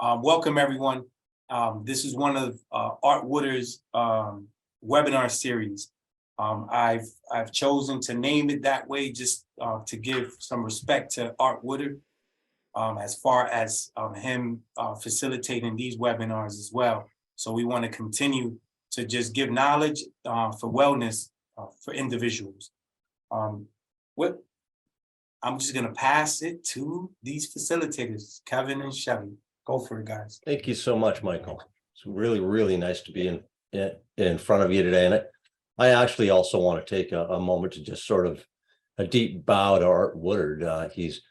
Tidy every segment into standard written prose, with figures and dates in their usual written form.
Welcome, everyone. This is one of Art Woodard's webinar series. I've chosen to name it that way just to give some respect to Art Woodard as far as him facilitating these webinars as well. So we want to continue to just give knowledge for wellness for individuals. I'm just going to pass it to these facilitators, Kevin and Shelley. Go for it, guys. Thank you so much, Michael. It's really nice to be in front of you today. And I actually also want to take a moment to just sort of a deep bow to Art Woodard. He's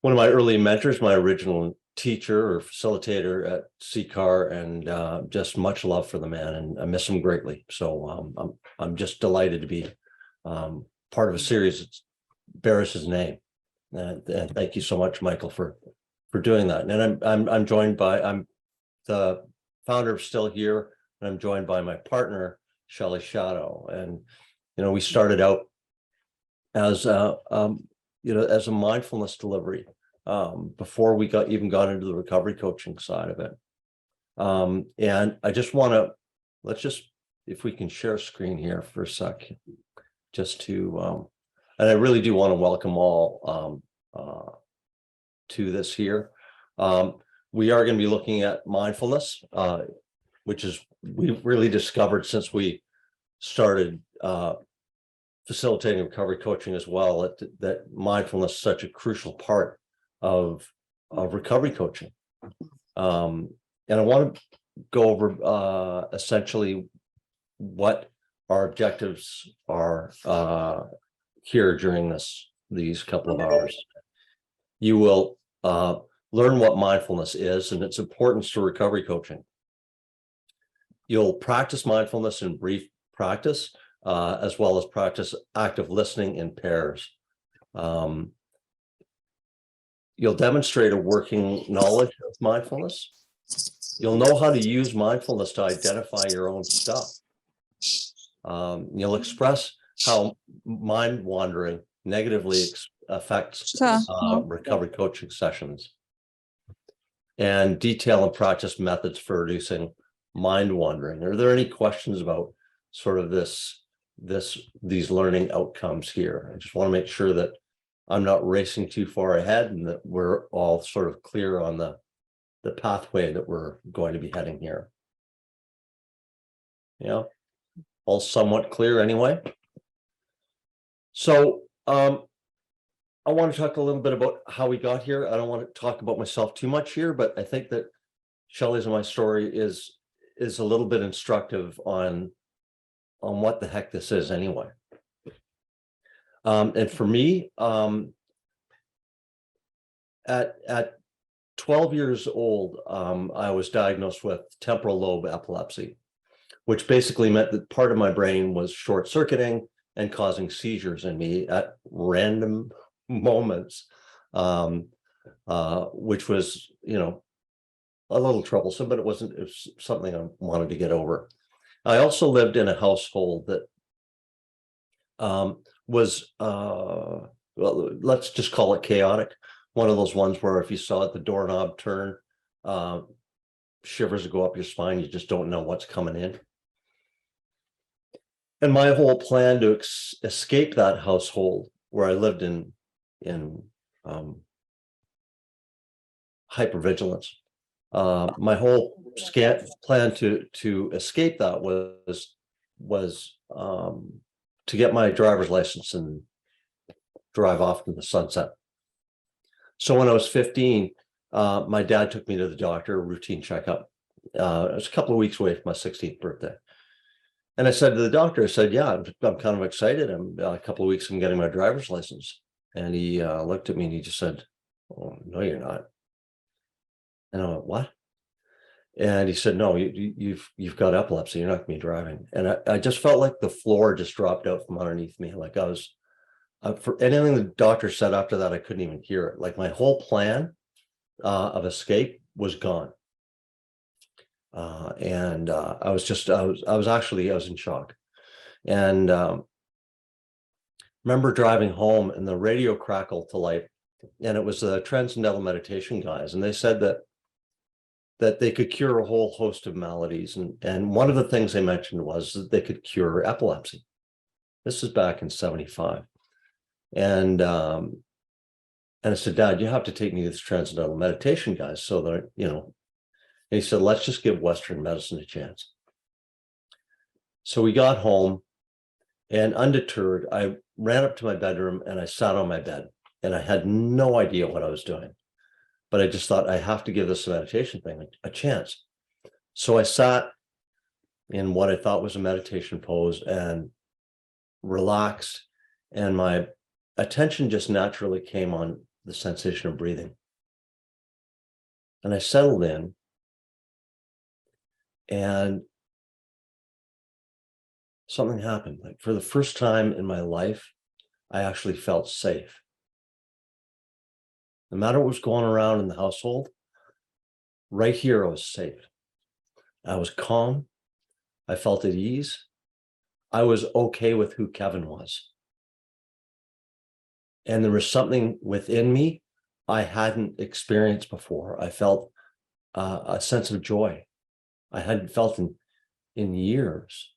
one of my early mentors, my original teacher or facilitator at CCAR, and just much love for the man, and I miss him greatly. So I'm just delighted to be part of a series that bears his name. And thank you so much, Michael, for doing that. And I'm joined by, I'm the founder of Still Here, and I'm joined by my partner, Shelley Shadow. And we started out as as a mindfulness delivery before we even got into the recovery coaching side of it. And I just want to, if we can share a screen here for a sec, just to, and I really do want to welcome all to this here. We are going to be looking at mindfulness, which is we've really discovered since we started facilitating recovery coaching as well, that mindfulness is such a crucial part of recovery coaching. And I want to go over essentially what our objectives are here during these couple of hours. You will learn what mindfulness is and its importance to recovery coaching. You'll practice mindfulness in brief practice, as well as practice active listening in pairs. You'll demonstrate a working knowledge of mindfulness. You'll know how to use mindfulness to identify your own stuff. You'll express how mind wandering negatively affects recovery coaching sessions, and detail and practice methods for reducing mind wandering. Are there any questions about sort of these learning outcomes here? I just want to make sure that I'm not racing too far ahead and that we're all sort of clear on the pathway that we're going to be heading here. Yeah, all somewhat clear anyway. So I want to talk a little bit about how we got here. I don't want to talk about myself too much here, but I think that Shelley's and my story is a little bit instructive on what the heck this is anyway. And for me, at 12 years old, I was diagnosed with temporal lobe epilepsy, which basically meant that part of my brain was short-circuiting and causing seizures in me at random moments, which was, a little troublesome, but it was something I wanted to get over. I also lived in a household that was, well, let's just call it chaotic. One of those ones where if you saw the doorknob turn, shivers go up your spine, you just don't know what's coming in. And my whole plan to escape that household where I lived in hypervigilance, my whole plan to escape that was to get my driver's license and drive off in the sunset. So when I was 15, my dad took me to the doctor, a routine checkup. It was a couple of weeks away from my 16th birthday. And I said to the doctor, I said, yeah, I'm kind of excited. I'm a couple of weeks, I'm getting my driver's license. And he looked at me and he just said, oh, no, you're not. And I went, what? And he said, no, you've got epilepsy. You're not going to be driving. And I just felt like the floor just dropped out from underneath me. Like I was, for anything the doctor said after that, I couldn't even hear it. Like my whole plan of escape was gone. And I was in shock. And remember driving home and the radio crackled to life, and it was the Transcendental Meditation guys. And they said that that they could cure a whole host of maladies. And one of the things they mentioned was that they could cure epilepsy. This is back in 75. And I said, Dad, you have to take me to this transcendental meditation, guys, so that, and he said, let's just give Western medicine a chance. So we got home, and undeterred, I ran up to my bedroom and I sat on my bed, and I had no idea what I was doing. But I just thought, I have to give this meditation thing a chance. So I sat in what I thought was a meditation pose and relaxed, and my attention just naturally came on the sensation of breathing. And I settled in, and something happened. Like, for the first time in my life, I actually felt safe. No matter what was going around in the household, right here I was safe. I was calm. I felt at ease. I was okay with who Kevin was. And there was something within me I hadn't experienced before. I felt a sense of joy I hadn't felt in years.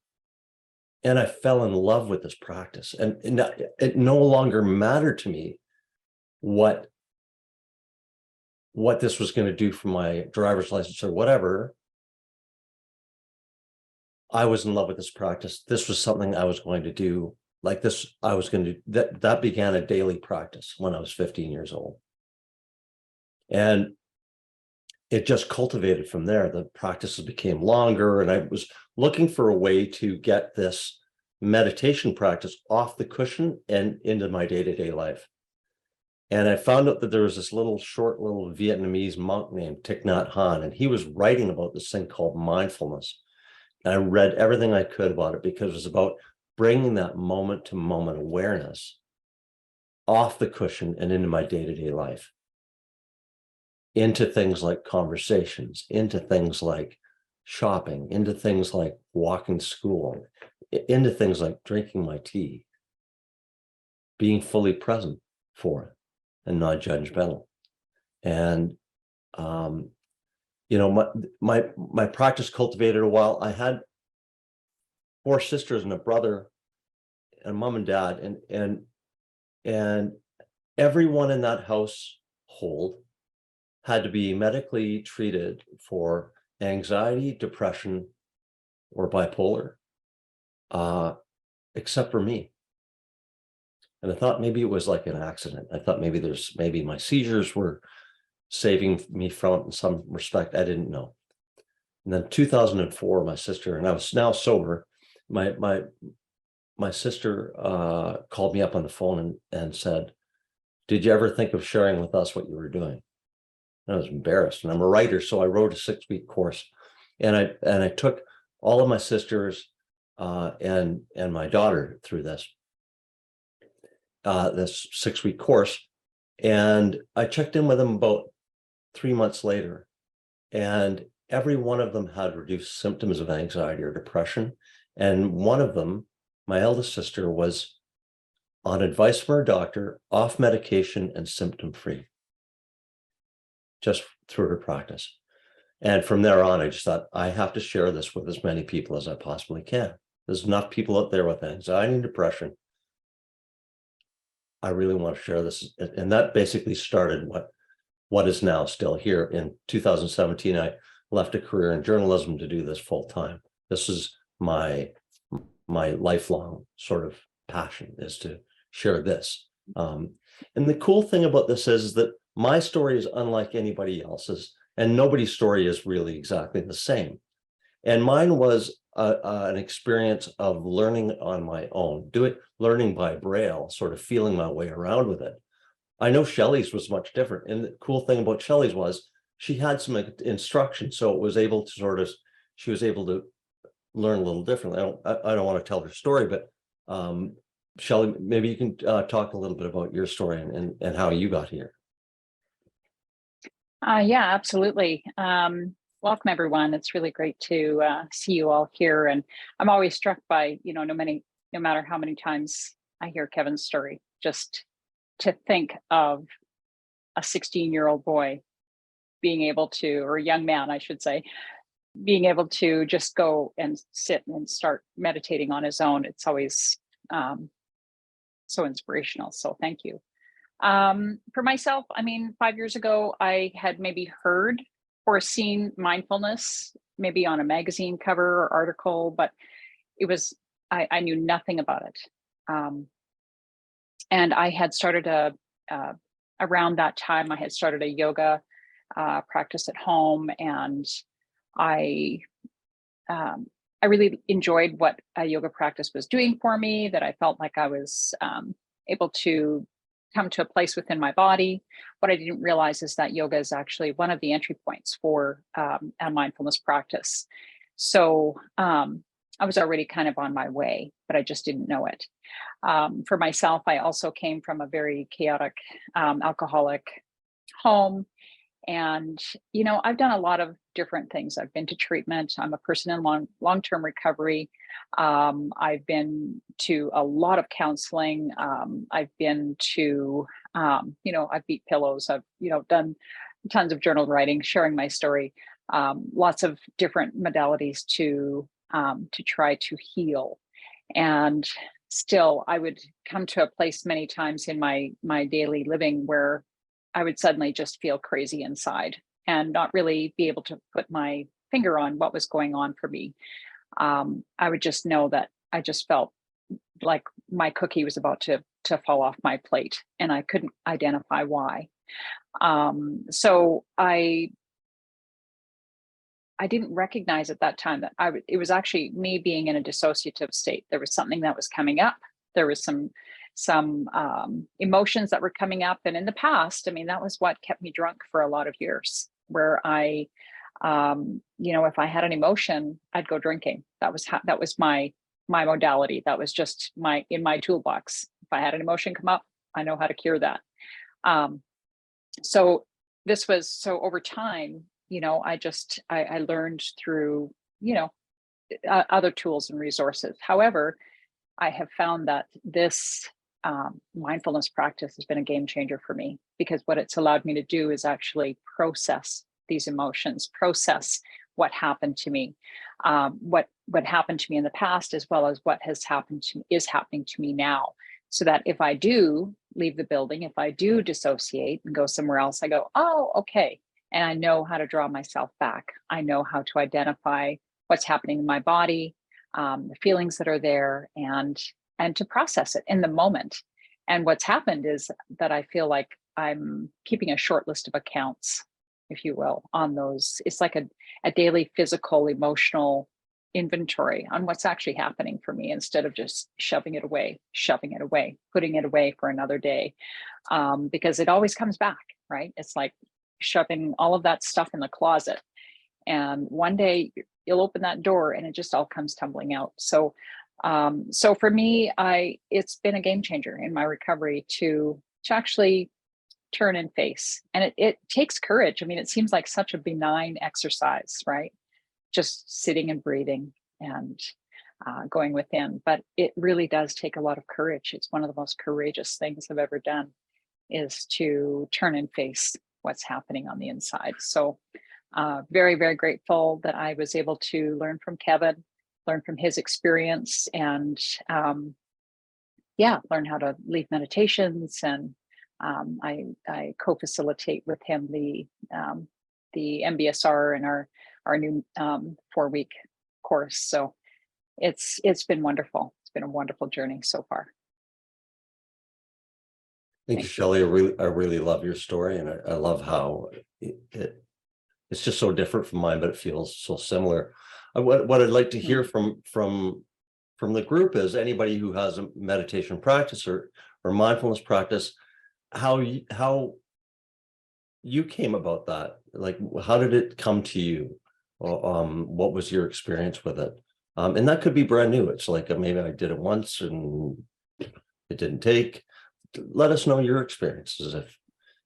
And I fell in love with this practice. And it no longer mattered to me what this was going to do for my driver's license or whatever. I was in love with this practice. This was something I was going to do like this. I was going to do that began a daily practice when I was 15 years old. And it just cultivated from there. The practices became longer, and I was looking for a way to get this meditation practice off the cushion and into my day-to-day life. And I found out that there was this little Vietnamese monk named Thich Nhat Hanh, and he was writing about this thing called mindfulness. And I read everything I could about it because it was about bringing that moment-to-moment awareness off the cushion and into my day-to-day life, into things like conversations, into things like shopping, into things like walking to school, into things like drinking my tea, being fully present for it and not judgmental. And my practice cultivated a while. I had 4 sisters and a brother and mom and dad, and everyone in that household had to be medically treated for anxiety, depression, or bipolar, except for me. And I thought maybe it was like an accident. I thought maybe my seizures were saving me from it in some respect. I didn't know. And then 2004, my sister, and I was now sober, my sister called me up on the phone and said, "Did you ever think of sharing with us what you were doing?" And I was embarrassed, and I'm a writer, so I wrote a 6-week course, and I took all of my sisters and my daughter through this 6-week course, and I checked in with them about 3 months later, and every one of them had reduced symptoms of anxiety or depression. And one of them, my eldest sister, was on advice from her doctor, off medication and symptom-free, just through her practice. And from there on, I just thought, I have to share this with as many people as I possibly can. There's enough people out there with anxiety and depression. I really want to share this. And that basically started what is now still here. In 2017, I left a career in journalism to do this full time. This is my lifelong sort of passion, is to share this. And the cool thing about this is that my story is unlike anybody else's, and nobody's story is really exactly the same. And mine was an experience of learning on my own, learning by braille, sort of feeling my way around with it. I know Shelley's was much different. And the cool thing about Shelley's was she had some instruction, so it was able to she was able to learn a little differently. I don't want to tell her story, but Shelley, maybe you can talk a little bit about your story and how you got here. Yeah, absolutely. Welcome, everyone. It's really great to see you all here. And I'm always struck by, no matter how many times I hear Kevin's story, just to think of a 16-year-old boy being able to, or a young man, I should say, being able to just go and sit and start meditating on his own. It's always so inspirational. So thank you. For myself, I mean, 5 years ago, I had maybe heard or seen mindfulness, maybe on a magazine cover or article, but it was, I knew nothing about it. And I had started around that time, I had started a yoga practice at home, and I really enjoyed what a yoga practice was doing for me, that I felt like I was able to come to a place within my body. What I didn't realize is that yoga is actually one of the entry points for a mindfulness practice. So I was already kind of on my way, but I just didn't know it. For myself, I also came from a very chaotic, alcoholic home. And, you know, I've done a lot of different things. I've been to treatment. I'm a person in long-term recovery. I've been to a lot of counseling. I've been to, you know, I've beat pillows. I've, you know, done tons of journal writing, sharing my story, lots of different modalities to try to heal. And still, I would come to a place many times in my daily living where I would suddenly just feel crazy inside and not really be able to put my finger on what was going on for me. I would just know that I just felt like my cookie was about to fall off my plate, and I couldn't identify why. So I didn't recognize at that time that it was actually me being in a dissociative state. There was something that was coming up. There was some emotions that were coming up. And in the past, I mean, that was what kept me drunk for a lot of years, where I, you know, if I had an emotion, I'd go drinking. That was my modality. That was just in my toolbox. If I had an emotion come up, I know how to cure that. So over time, you know, I learned through, you know, other tools and resources. However, I have found that this mindfulness practice has been a game changer for me, because what it's allowed me to do is actually process these emotions, process what happened to me, what happened to me in the past, as well as what is happening to me now. So that if I do leave the building, if I do dissociate and go somewhere else, I go, oh, okay. And I know how to draw myself back. I know how to identify what's happening in my body, the feelings that are there, and to process it in the moment. And what's happened is that I feel like I'm keeping a short list of accounts, if you will, on those. It's like a daily physical, emotional inventory on what's actually happening for me, instead of just shoving it away, putting it away for another day, because it always comes back, right? It's like shoving all of that stuff in the closet, and one day you'll open that door and it just all comes tumbling out. So for me, it's been a game changer in my recovery to actually turn and face. And it takes courage. I mean, it seems like such a benign exercise, right? Just sitting and breathing and going within, but it really does take a lot of courage. It's one of the most courageous things I've ever done, is to turn and face what's happening on the inside. So very, very grateful that I was able to learn from Kevin, learn from his experience, and learn how to lead meditations. And I co-facilitate with him the MBSR and our new 4-week course. So it's been wonderful. It's been a wonderful journey so far. Thank you, Shelley. I really love your story, and I love how it's just so different from mine, but it feels so similar. What I'd like to hear from the group is anybody who has a meditation practice or mindfulness practice, how you came about that. Like, how did it come to you? What was your experience with it? And that could be brand new. It's like, maybe I did it once and it didn't take. Let us know your experiences,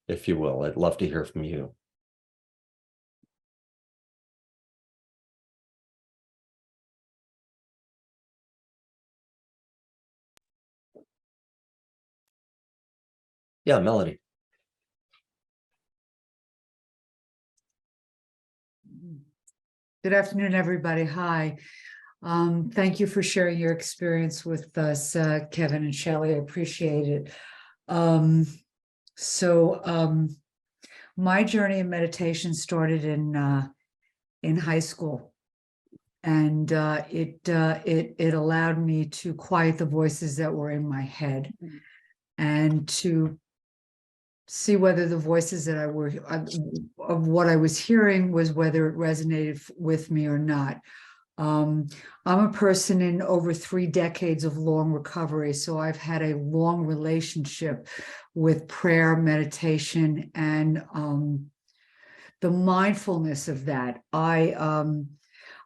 if you will. I'd love to hear from you. Yeah, Melody. Good afternoon, everybody. Hi. Thank you for sharing your experience with us, Kevin and Shelley. I appreciate it. My journey in meditation started in high school, and it allowed me to quiet the voices that were in my head, and to see whether the voices that of what I was hearing was whether it resonated with me or not. I'm a person in over 3 decades of long recovery, so I've had a long relationship with prayer, meditation, and the mindfulness of that. I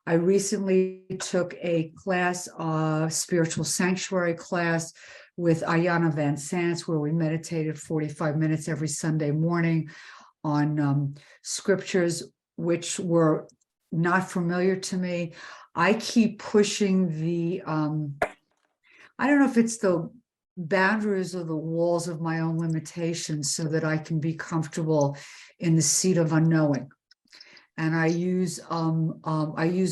recently took a class, spiritual sanctuary class, with Ayana Van Sants, where we meditated 45 minutes every Sunday morning on scriptures which were not familiar to me. I keep pushing the, I don't know if it's the boundaries or the walls of my own limitations so that I can be comfortable in the seat of unknowing. And I use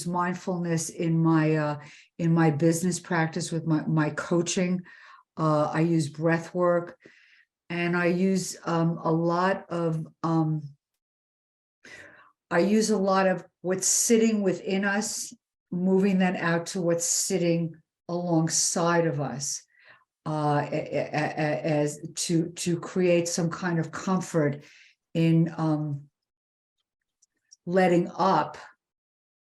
mindfulness in my business practice with my coaching. I use breath work, and I use a lot of what's sitting within us, moving that out to what's sitting alongside of us, as to create some kind of comfort in letting up,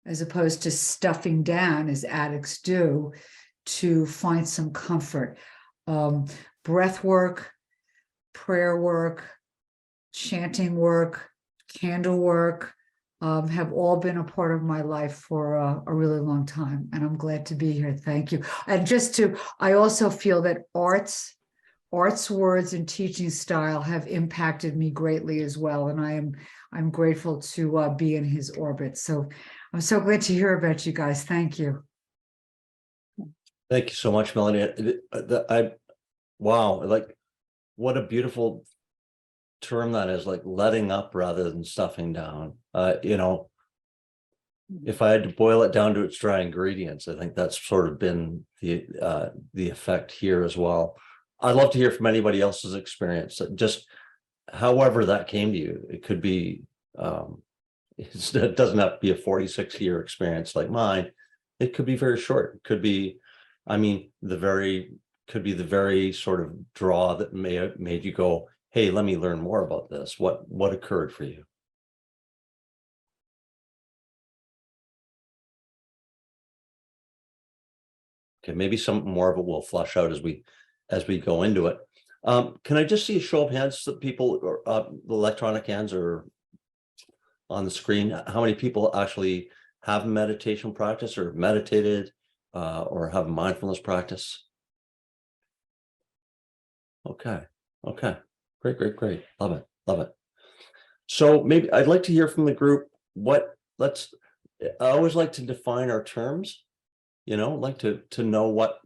as opposed to stuffing down as addicts do, to find some comfort. Breath work, prayer work, chanting work, candle work, have all been a part of my life for a really long time, and I'm glad to be here. Thank you. And I also feel that art's words and teaching style have impacted me greatly as well, and I'm grateful to be in his orbit. So I'm so glad to hear about you guys. Thank you. Thank you so much, Melanie. Wow, like what a beautiful term that is, like letting up rather than stuffing down. If I had to boil it down to its dry ingredients, I think that's sort of been the effect here as well. I'd love to hear from anybody else's experience, just however that came to you. It could be, it doesn't have to be a 46-year experience like mine. It could be very short. It could be, the very sort of draw that may have made you go, hey, let me learn more about this. What occurred for you? Okay, maybe some more of it will flush out as we go into it. Can I just see a show of hands that people, or the electronic hands are on the screen? How many people actually have a meditation practice, or meditated, or have a mindfulness practice? Okay. Great. Love it. So maybe I'd like to hear from the group. I always like to define our terms, like to know what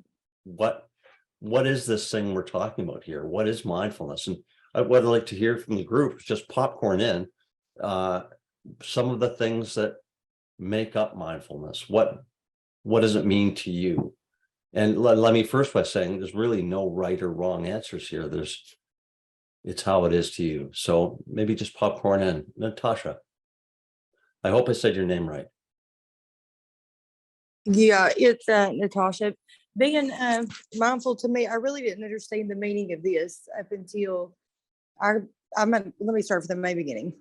is this thing we're talking about here? What is mindfulness? And what I'd like to hear from the group is just popcorn in some of the things that make up mindfulness. What does it mean to you? And let me first by saying there's really no right or wrong answers here. It's how it is to you. So maybe just popcorn in. Natasha, I hope I said your name right. Yeah, it's Natasha. Being mindful, to me, I really didn't understand the meaning of this up until let me start from the very beginning.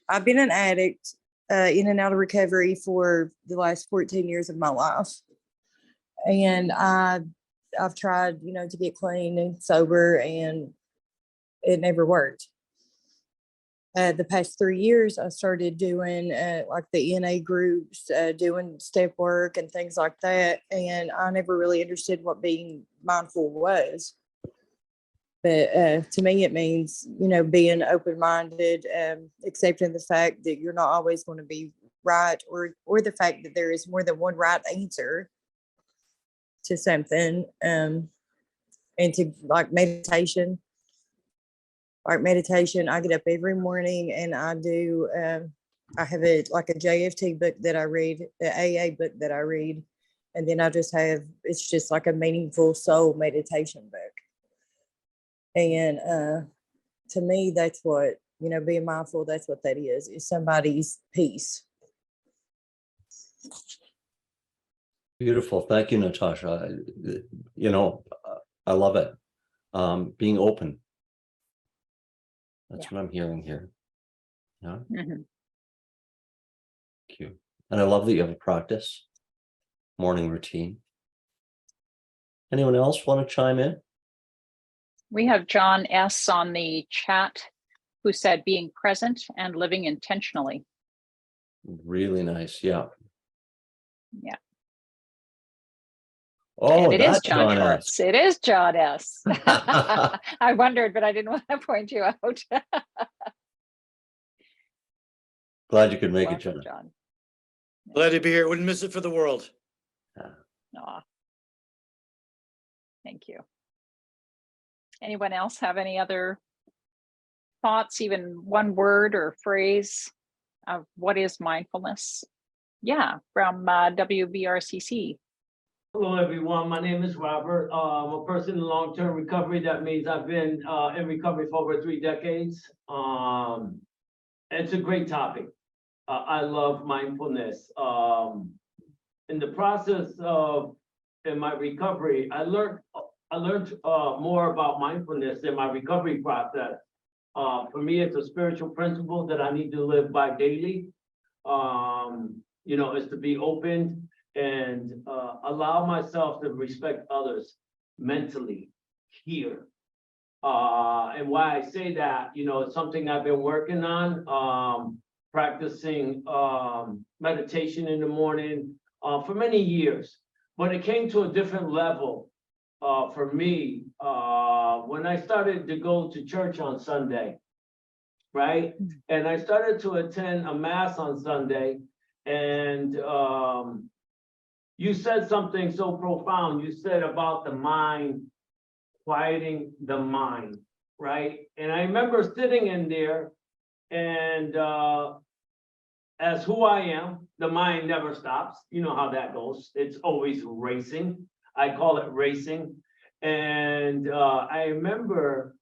I've been an addict in and out of recovery for the last 14 years of my life. And I've tried, to get clean and sober, and it never worked. The past 3 years, I started doing like the NA groups, doing step work and things like that. And I never really understood what being mindful was. But to me, it means, being open-minded, accepting the fact that you're not always going to be right, or the fact that there is more than one right answer to something, and to meditation. I get up every morning and I do I have it like a JFT book that I read, the AA book that I read. And then I just have, it's just like a meaningful soul meditation book. And to me, that's what, being mindful, that's what that is somebody's peace. Beautiful. Thank you, Natasha. I love it. Being open. That's Yeah. what I'm hearing here. Yeah. Mhm. Thank you. And I love that you have a practice, morning routine. Anyone else want to chime in? We have John S. on the chat who said being present and living intentionally. Really nice. Yeah. Yeah. Oh, And it is that's John John S. Schwartz. It is John S. I wondered, but I didn't want to point you out. Glad you could make it, Welcome, John. John. Glad to be here. Wouldn't miss it for the world. Aw. Thank you. Anyone else have any other thoughts, even one word or phrase of what is mindfulness? Yeah, from WBRCC. Hello, everyone. My name is Robert. I'm a person in long-term recovery. That means I've been in recovery for over 3 decades. It's a great topic. I love mindfulness. In the process of in my recovery, I learned more about mindfulness in my recovery process. For me, it's a spiritual principle that I need to live by daily. Is to be open and allow myself to respect others mentally here. And why I say that, it's something I've been working on, practicing meditation in the morning for many years. But it came to a different level for me when I started to go to church on Sunday, right? And I started to attend a mass on Sunday, and you said something so profound. You said about the mind, quieting the mind, right? And I remember sitting in there, and as who I am, the mind never stops. You know how that goes. It's always racing. I call it racing. And I remember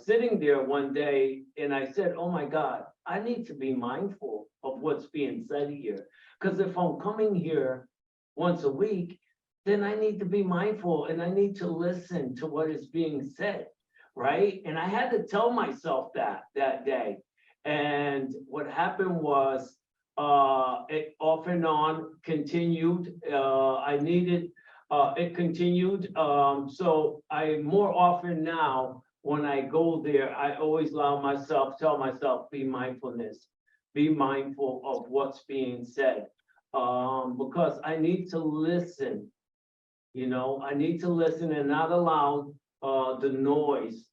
sitting there one day, and I said, oh my God, I need to be mindful of what's being said here. Because if I'm coming here once a week, then I need to be mindful and I need to listen to what is being said, right? And I had to tell myself that day. And what happened was it off and on continued. It continued. So I more often now, when I go there, I always tell myself, be mindful of what's being said. Because I need to listen, I need to listen and not allow the noise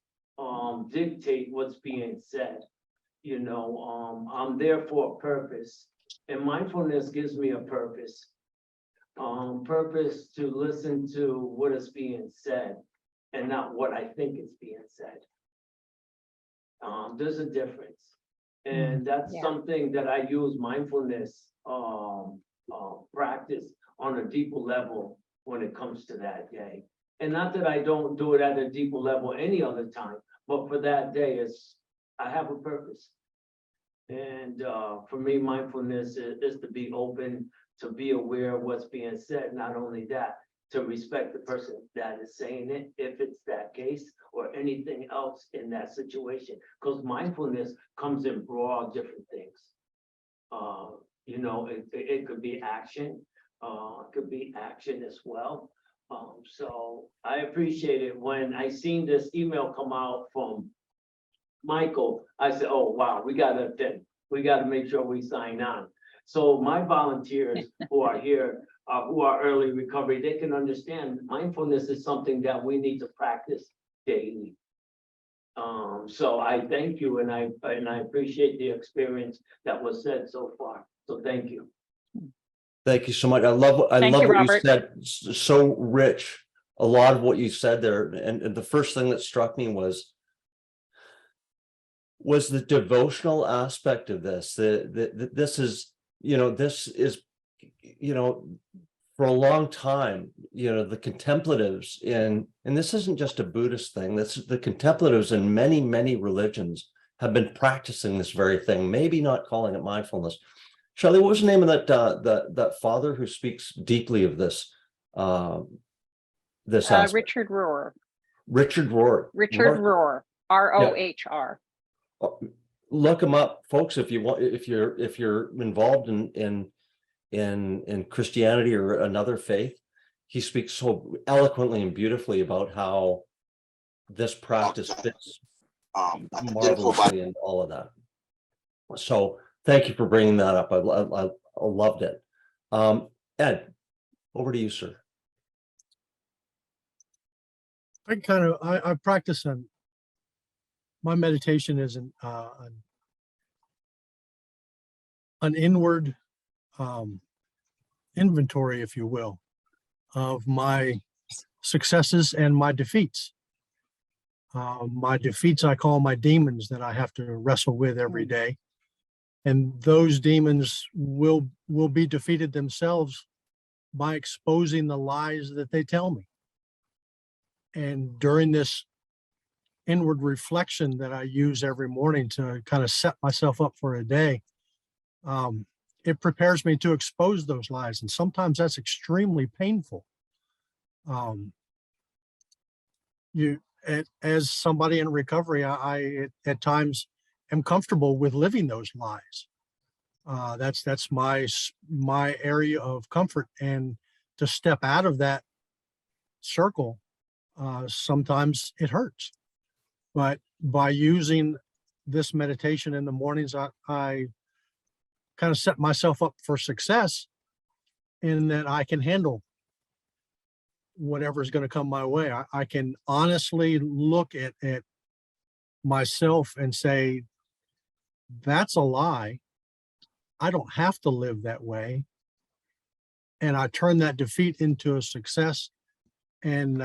dictate what's being said. I'm there for a purpose, and mindfulness gives me a purpose. Purpose to listen to what is being said and not what I think is being said. There's a difference. And that's something that I use mindfulness practice on a deeper level when it comes to that day. And not that I don't do it at a deeper level any other time, but for that day, I have a purpose. And for me, mindfulness is to be open, to be aware of what's being said. Not only that, to respect the person that is saying it, if it's that case, or anything else in that situation. Because mindfulness comes in broad different things. It could be action. It could be action as well. So I appreciate it. When I seen this email come out from Michael, I said, oh, wow, we got to make sure we sign on. So my volunteers who are here, who are early recovery, they can understand mindfulness is something that we need to practice daily. So I thank you, and I appreciate the experience that was said so far. So thank you. Thank you so much. I love what Robert. you said. So rich. A lot of what you said there. And the first thing that struck me was was the devotional aspect of this. This is, for a long time, the contemplatives and this isn't just a Buddhist thing, that's the contemplatives in many, many religions have been practicing this very thing, maybe not calling it mindfulness. Shelley, what was the name of that father who speaks deeply of this? This aspect? Richard Rohr. Richard Rohr. Richard Rohr. R-O-H-R. Look him up, folks, if you want. If you're involved in Christianity or another faith, he speaks so eloquently and beautifully about how this practice fits marvelously and all of that. So thank you for bringing that up. I loved it. Ed, over to you, sir. I practice my meditation is an inward inventory, if you will, of my successes and my defeats. My defeats I call my demons that I have to wrestle with every day. And those demons will be defeated themselves by exposing the lies that they tell me. And during this inward reflection that I use every morning to kind of set myself up for a day, it prepares me to expose those lies. And sometimes that's extremely painful. As somebody in recovery, I at times am comfortable with living those lies. That's my area of comfort, and to step out of that circle, sometimes it hurts. But by using this meditation in the mornings, I kind of set myself up for success in that I can handle whatever's going to come my way. I can honestly look at myself and say, that's a lie. I don't have to live that way. And I turn that defeat into a success. And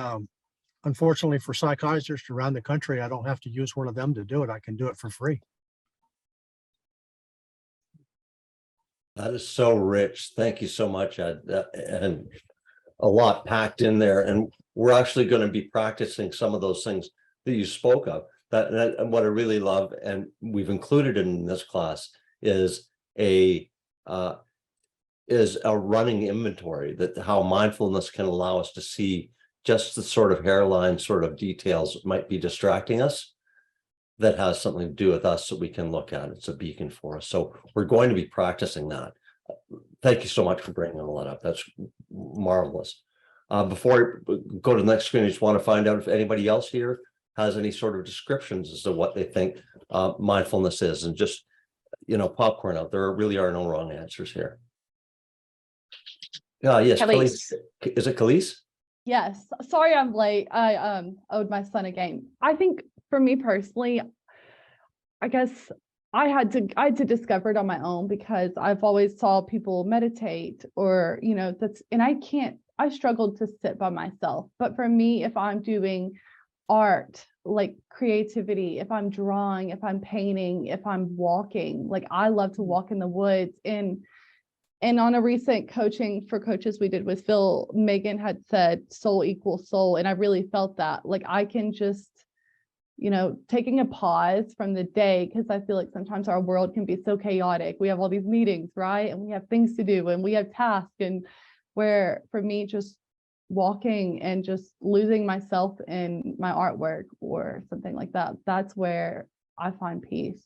unfortunately for psychiatrists around the country, I don't have to use one of them to do it. I can do it for free. That is so rich. Thank you so much, Ed. And a lot packed in there. And we're actually going to be practicing some of those things that you spoke of. And what I really love, and we've included in this class, is a running inventory, that how mindfulness can allow us to see just the sort of hairline sort of details that might be distracting us, that has something to do with us, that we can look at. It's a beacon for us. So we're going to be practicing that. Thank you so much for bringing all that up. That's marvelous. Before I go to the next screen, I just want to find out if anybody else here has any sort of descriptions as to what they think mindfulness is, and just, popcorn out. There really are no wrong answers here. Yes, Khalees. Is it Khalees? Yes. Sorry I'm late. I owed my son a game. I think for me personally, I guess I had to discover it on my own, because I've always saw people meditate or, I struggled to sit by myself. But for me, if I'm doing art, like creativity, if I'm drawing, if I'm painting, if I'm walking, like I love to walk in the woods. And on a recent coaching for coaches we did with Phil, Megan had said soul equals soul. And I really felt that, like I can just, taking a pause from the day, because I feel like sometimes our world can be so chaotic. We have all these meetings, right? And we have things to do and we have tasks, and where for me, just walking and just losing myself in my artwork or something like that, that's where I find peace.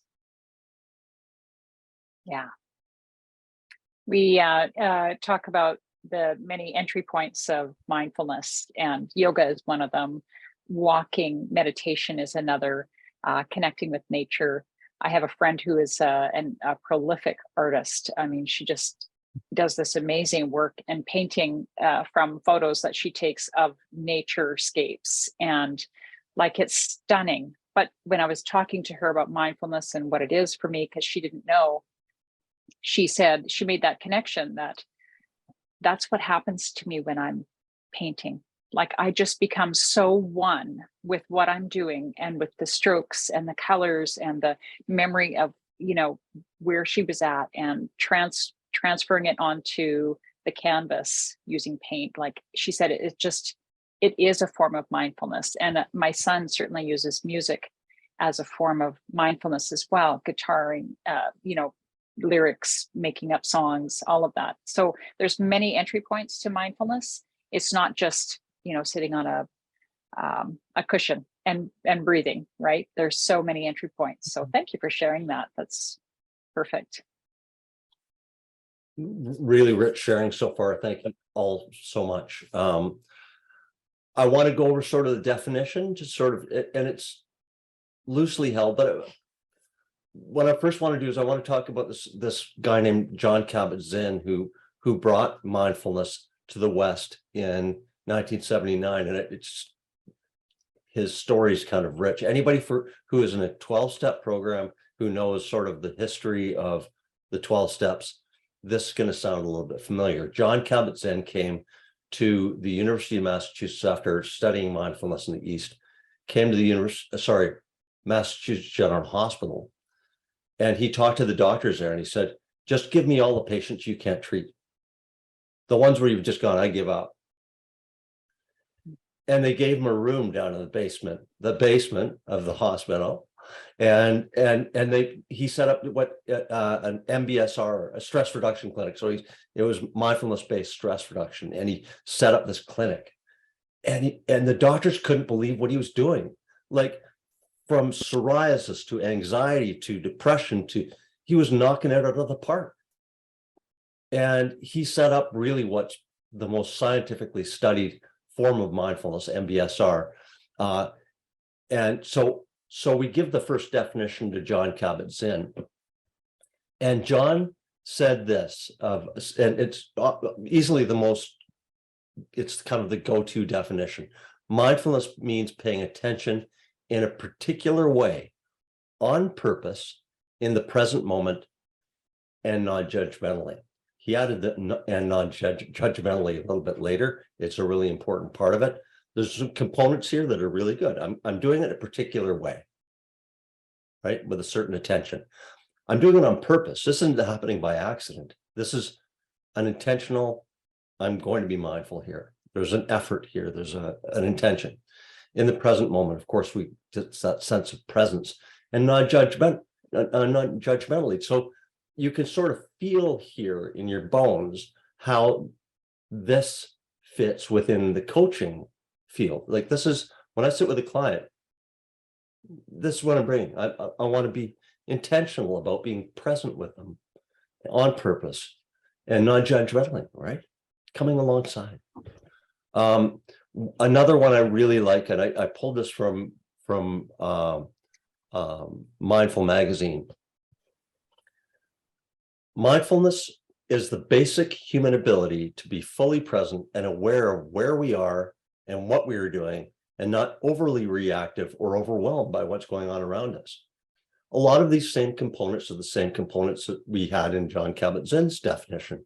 Yeah. We talk about the many entry points of mindfulness, and yoga is one of them. Walking, meditation is another, connecting with nature. I have a friend who is a prolific artist. I mean, she just does this amazing work and painting from photos that she takes of naturescapes, and like it's stunning. But when I was talking to her about mindfulness and what it is for me, because she didn't know, she said she made that connection, that that's what happens to me when I'm painting. Like I just become so one with what I'm doing and with the strokes and the colors and the memory of, you know, where she was at, and transferring it onto the canvas using paint. Like she said, it is a form of mindfulness. And my son certainly uses music as a form of mindfulness as well, guitaring, you know, lyrics, making up songs, all of that. So there's many entry points to mindfulness. It's not just, you know, sitting on a cushion and breathing, right? There's so many entry points. So thank you for sharing that. That's perfect. Really rich sharing so far. Thank you all so much. I want to go over sort of the definition, just sort of, and it's loosely held, but what I first want to do is I want to talk about this guy named Jon Kabat-Zinn who brought mindfulness to the West in 1979, and it's his story is kind of rich. Anybody who is in a 12-step program who knows sort of the history of the 12 steps, this is going to sound a little bit familiar. Jon Kabat-Zinn came to the University of Massachusetts after studying mindfulness in the East, came to the Massachusetts General Hospital, and he talked to the doctors there, and he said, just give me all the patients you can't treat. The ones where you've just gone, I give up. And they gave him a room down in the basement of the hospital. And he set up an MBSR, a stress reduction clinic. So it was mindfulness-based stress reduction. And he set up this clinic. And the doctors couldn't believe what he was doing. Like from psoriasis to anxiety to depression he was knocking it out of the park. And he set up really what's the most scientifically studied form of mindfulness, MBSR. And so we give the first definition to Jon Kabat-Zinn. And Jon said this, and it's easily it's kind of the go-to definition. Mindfulness means paying attention in a particular way, on purpose, in the present moment, and non-judgmentally. He added that and non-judgmentally a little bit later. It's a really important part of it. There's some components here that are really good. I'm doing it a particular way, right? With a certain attention. I'm doing it on purpose. This isn't happening by accident. This is an intentional, I'm going to be mindful here. There's an effort here. There's an intention. In the present moment, of course, it's that sense of presence and non-judgmentally. So you can sort of feel here in your bones how this fits within the coaching field. Like this is, when I sit with a client, this is what I'm bringing. I want to be intentional about being present with them on purpose and non-judgmentally, right? Coming alongside. Another one I really like, and I pulled this from Mindful Magazine. Mindfulness is the basic human ability to be fully present and aware of where we are and what we are doing, and not overly reactive or overwhelmed by what's going on around us. A lot of these same components are the same components that we had in Jon Kabat-Zinn's definition.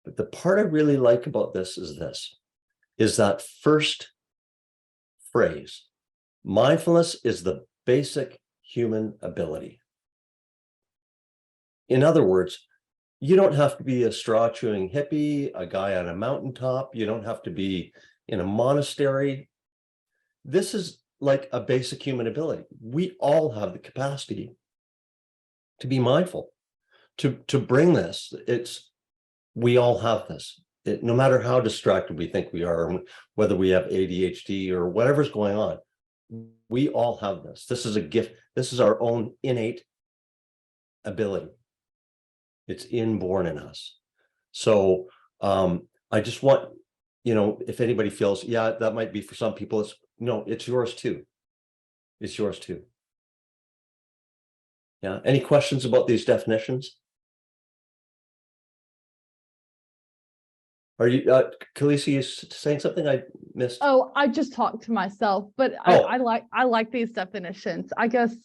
But the part I really like about this is that first phrase. Mindfulness is the basic human ability. In other words, you don't have to be a straw-chewing hippie, a guy on a mountaintop. You don't have to be in a monastery. This is like a basic human ability. We all have the capacity to be mindful, to bring this. We all have this. No matter how distracted we think we are, whether we have ADHD or whatever's going on, we all have this. This is a gift. This is our own innate ability. It's inborn in us. So I just want, if anybody feels, yeah, that might be for some people, it's yours too. It's yours too. Yeah. Any questions about these definitions? Are you, Khaleesi, you saying something I missed? Oh, I just talked to myself, but I like these definitions. I guess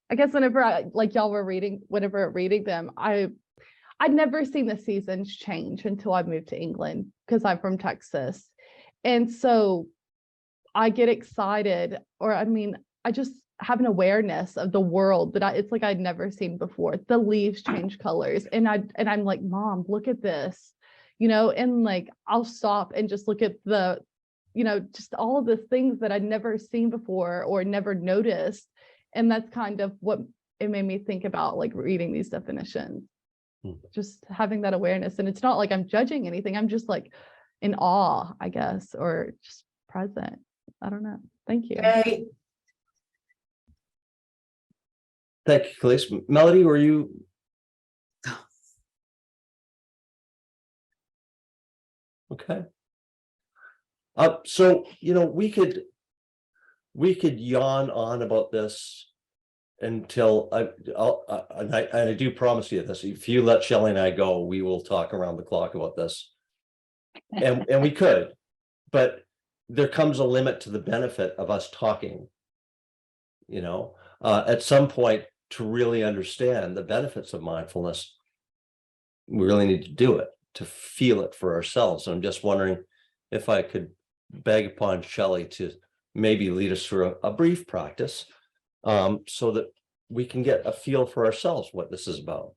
whenever y'all were reading them, I'd never seen the seasons change until I moved to England because I'm from Texas. And so I get excited, or I mean, I just have an awareness of the world that it's like I'd never seen before. The leaves change colors, and I'm like, Mom, look at this, and like I'll stop and just look at the, just all of the things that I'd never seen before or never noticed. And that's kind of what it made me think about, like reading these definitions, just having that awareness. And it's not like I'm judging anything. I'm just like in awe, I guess, or just present. I don't know. Thank you. Hey, Thank you, Khalees. Melody, were you? Okay. So, we could yawn on about this until I do promise you this. If you let Shelley and I go, we will talk around the clock about this. And we could, but there comes a limit to the benefit of us talking. At some point, to really understand the benefits of mindfulness, we really need to do it, to feel it for ourselves. I'm just wondering if I could beg upon Shelley to maybe lead us through a brief practice, so that we can get a feel for ourselves what this is about.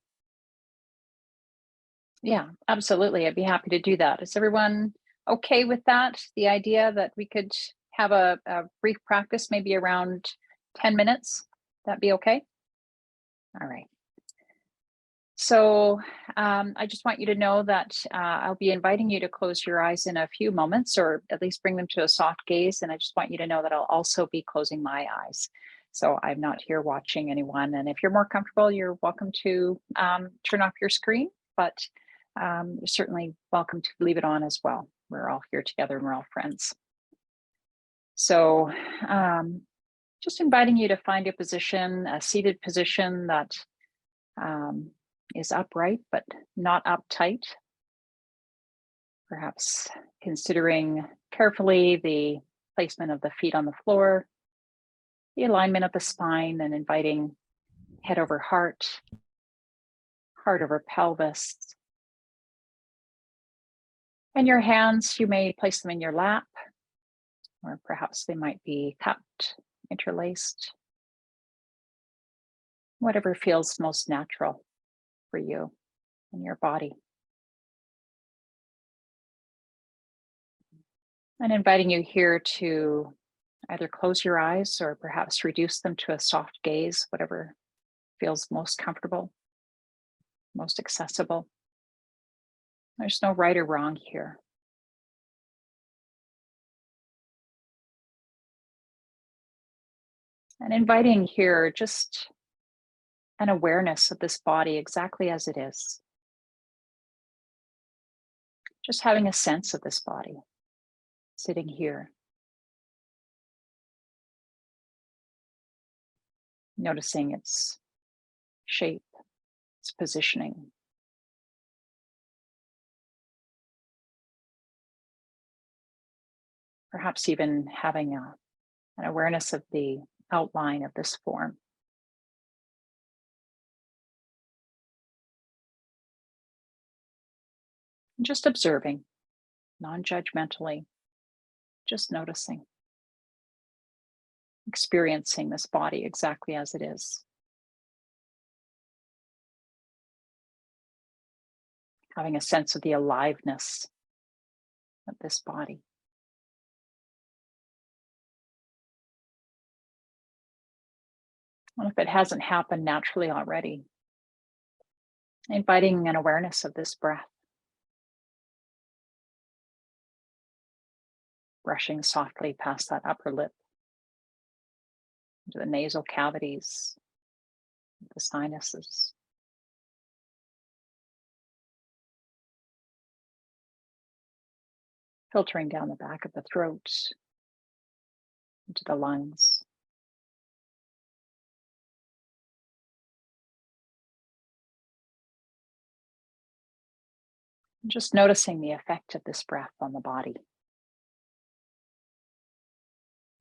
Yeah, absolutely. I'd be happy to do that. Is everyone okay with that? The idea that we could have a brief practice, maybe around 10 minutes? That'd be okay? All right. So I just want you to know that I'll be inviting you to close your eyes in a few moments, or at least bring them to a soft gaze. And I just want you to know that I'll also be closing my eyes. So I'm not here watching anyone. And if you're more comfortable, you're welcome to turn off your screen, but you're certainly welcome to leave it on as well. We're all here together and we're all friends. So just inviting you to find a position, a seated position that is upright, but not uptight. Perhaps considering carefully the placement of the feet on the floor, the alignment of the spine, and inviting head over heart, heart over pelvis. And your hands, you may place them in your lap, or perhaps they might be cupped, interlaced, whatever feels most natural for you and your body. And inviting you here to either close your eyes or perhaps reduce them to a soft gaze, whatever feels most comfortable, most accessible. There's no right or wrong here. And inviting here just an awareness of this body exactly as it is. Just having a sense of this body sitting here. Noticing its shape, its positioning. Perhaps even having an awareness of the outline of this form. Just observing, non-judgmentally, just noticing, experiencing this body exactly as it is. Having a sense of the aliveness of this body. And if it hasn't happened naturally already, inviting an awareness of this breath. Brushing softly past that upper lip, into the nasal cavities, the sinuses. Filtering down the back of the throat, into the lungs. Just noticing the effect of this breath on the body.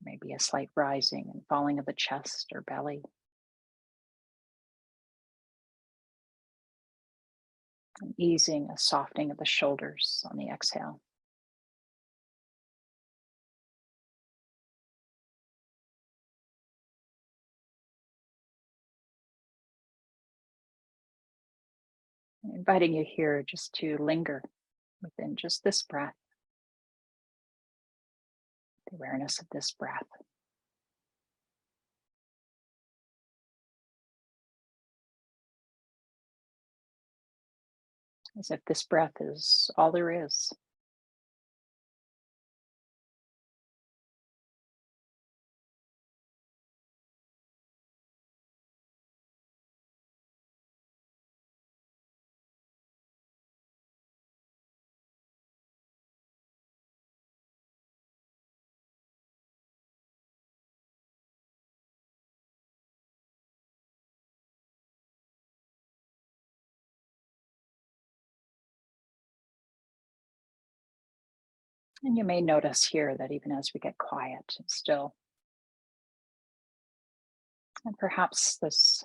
Maybe a slight rising and falling of the chest or belly. An easing, a softening of the shoulders on the exhale. Inviting you here just to linger within just this breath, the awareness of this breath. As if this breath is all there is. And you may notice here that even as we get quiet and still, and perhaps this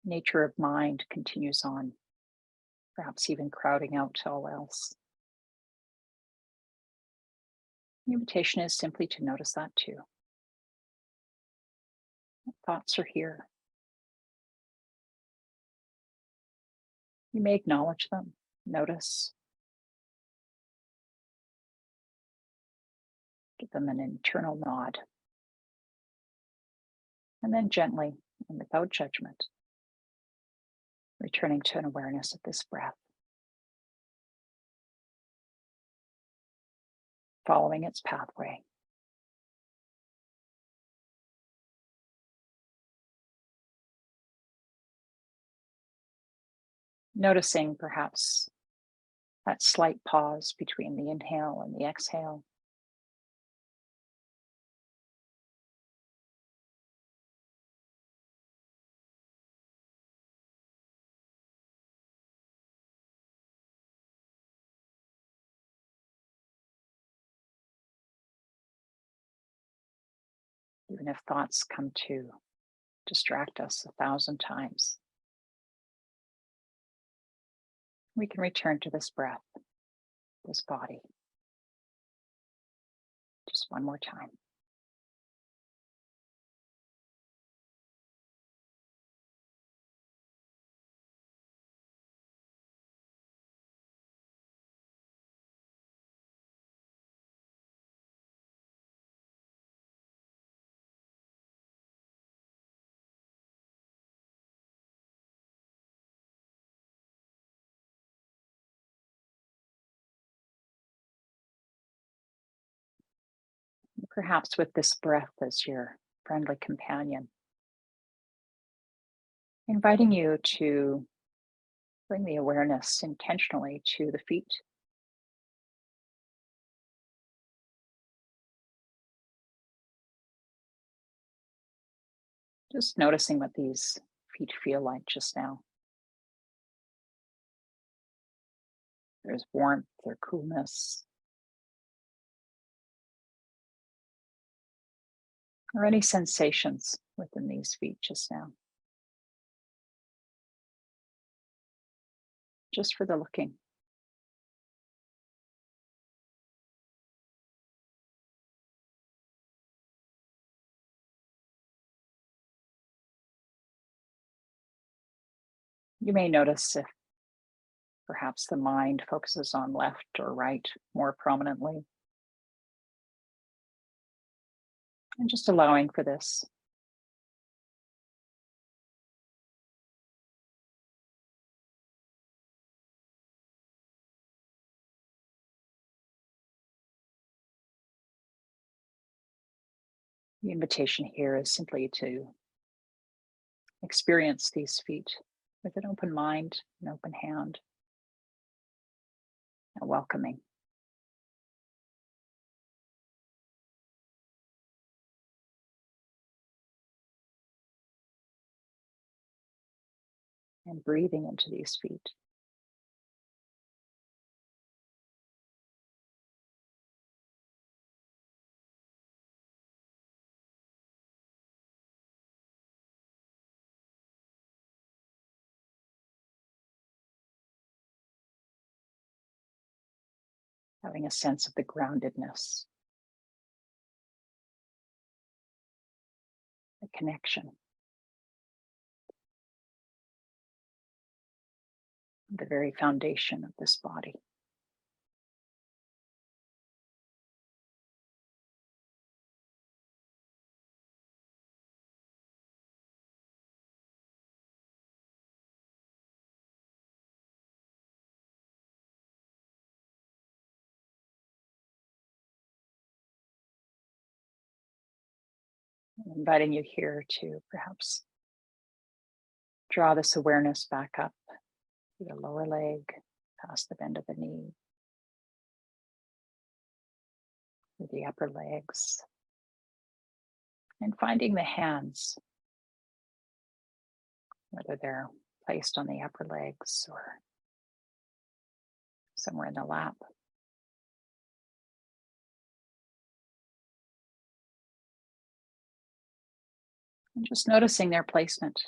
nature of mind continues on, perhaps even crowding out all else. The invitation is simply to notice that too. What thoughts are here? You may acknowledge them, notice, give them an internal nod, and then gently and without judgment, returning to an awareness of this breath, following its pathway. Noticing perhaps that slight pause between the inhale and the exhale. Even if thoughts come to distract us 1,000 times, we can return to this breath, this body, just one more time. Perhaps with this breath as your friendly companion, inviting you to bring the awareness intentionally to the feet. Just noticing what these feet feel like just now. There's warmth or coolness, or any sensations within these feet just now. Just for the looking. You may notice if perhaps the mind focuses on left or right more prominently. And just allowing for this. The invitation here is simply to experience these feet with an open mind, an open hand, and welcoming. And breathing into these feet. Having a sense of the groundedness, the connection. the very foundation of this body. I'm inviting you here to perhaps draw this awareness back up to the lower leg, past the bend of the knee, to the upper legs, and finding the hands, whether they're placed on the upper legs or somewhere in the lap. And just noticing their placement.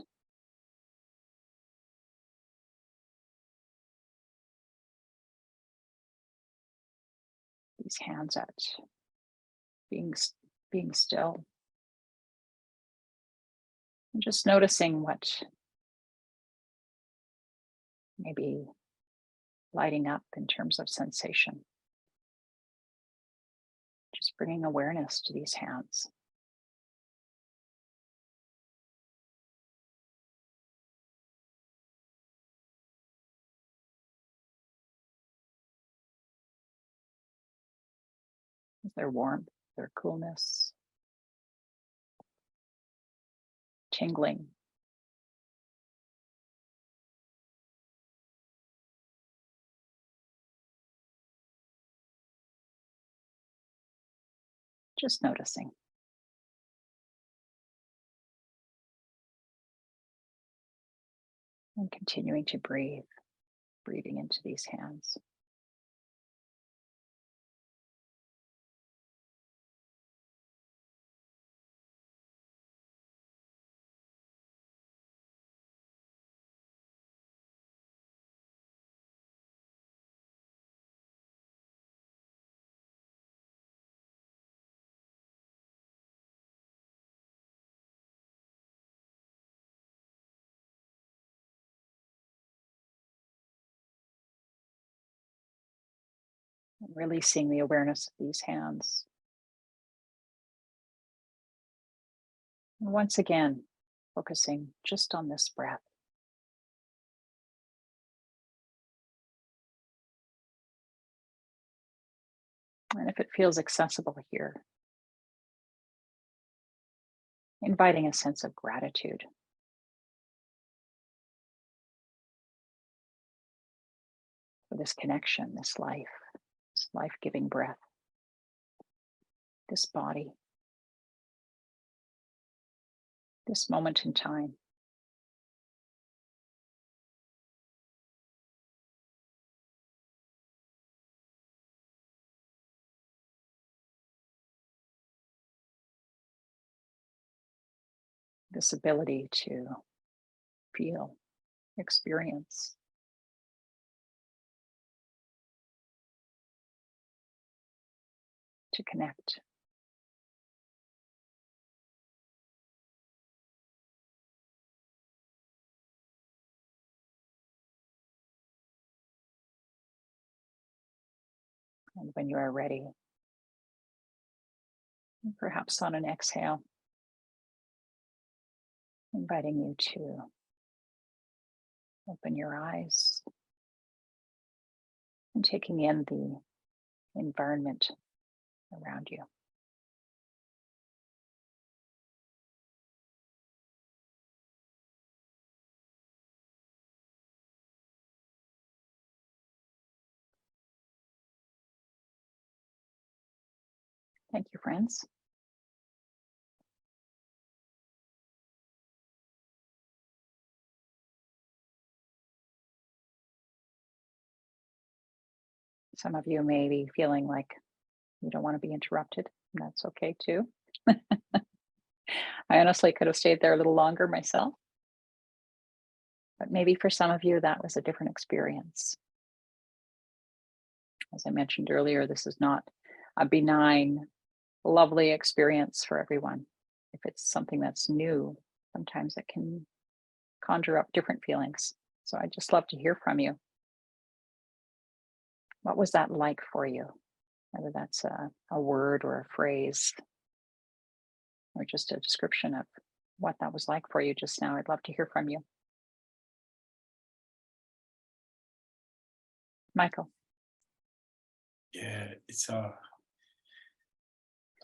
These hands at being still. And just noticing what may be lighting up in terms of sensation. Just bringing awareness to these hands. Their warmth, their coolness, tingling. Just noticing. And continuing to breathe, breathing into these hands. Releasing the awareness of these hands. And once again, focusing just on this breath. And if it feels accessible here, inviting a sense of gratitude. For this connection, this life. This life-giving breath, this body, this moment in time. This ability to feel, experience. To connect. And when you are ready, perhaps on an exhale, inviting you to open your eyes and taking in the environment around you. Thank you, friends. Some of you may be feeling like you don't want to be interrupted, and that's okay too. I honestly could have stayed there a little longer myself. But maybe for some of you, that was a different experience. As I mentioned earlier, this is not a benign, lovely experience for everyone. If it's something that's new, sometimes it can conjure up different feelings. So I'd just love to hear from you. What was that like for you? Whether that's a word or a phrase or just a description of what that was like for you just now. I'd love to hear from you. Michael. Yeah, it's I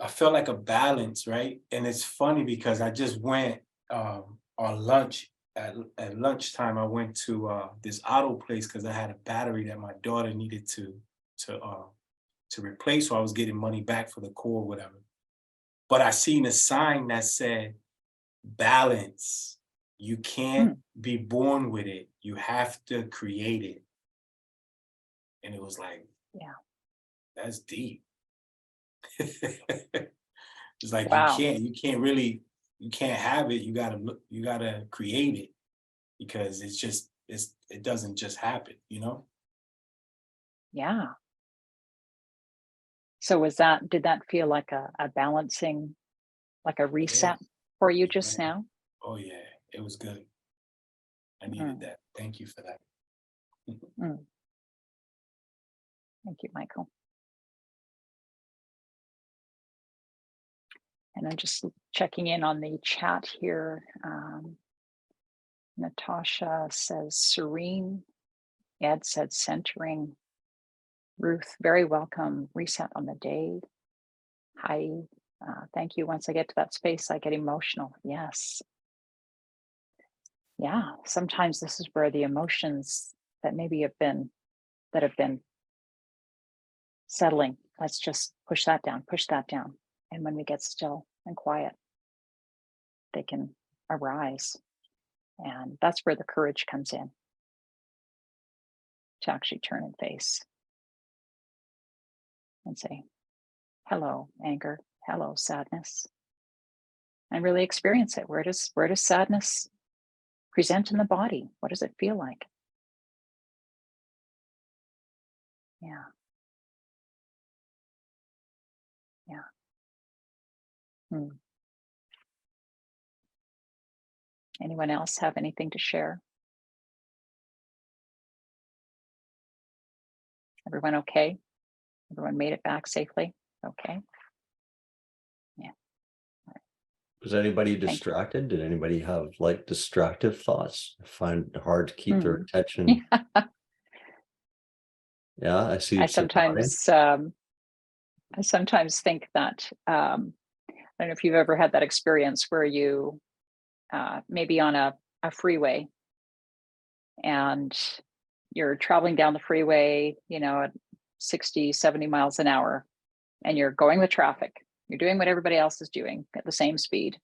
felt like a balance, right? And it's funny because I just went on lunch at lunchtime. I went to this auto place because I had a battery that my daughter needed to replace, so I was getting money back for the core, whatever. But I seen a sign that said balance. You can't be born with it. You have to create it. And it was like, Yeah. That's deep. It's like Wow. you can't have it. You gotta create it, because it doesn't just happen, you know? Yeah. So did that feel like a balancing, like a reset for you just Man. now? Oh yeah, it was good. I needed that. Thank you for that. Mm. Thank you, Michael. And I'm just checking in on the chat here. Natasha says serene. Ed said centering. Ruth, very welcome. Reset on the day. Heidi, thank you. Once I get to that space, I get emotional. Yes. Yeah. Sometimes this is where the emotions that maybe have been settling, let's just push that down. And when we get still and quiet, they can arise. And that's where the courage comes in, to actually turn and face and say, hello, anger, hello, sadness, and really experience it. Where does sadness present in the body? What does it feel like? Yeah. Anyone else have anything to share? Everyone okay? Everyone made it back safely? Okay. Yeah. Was anybody Thank you. distracted? Did anybody have like distractive thoughts? I find it hard to keep their attention. Yeah, I see. I sometimes think that I don't know if you've ever had that experience where you maybe on a freeway and you're traveling down the freeway, at 60, 70 miles an hour, and you're going with traffic. You're doing what everybody else is doing at the same speed.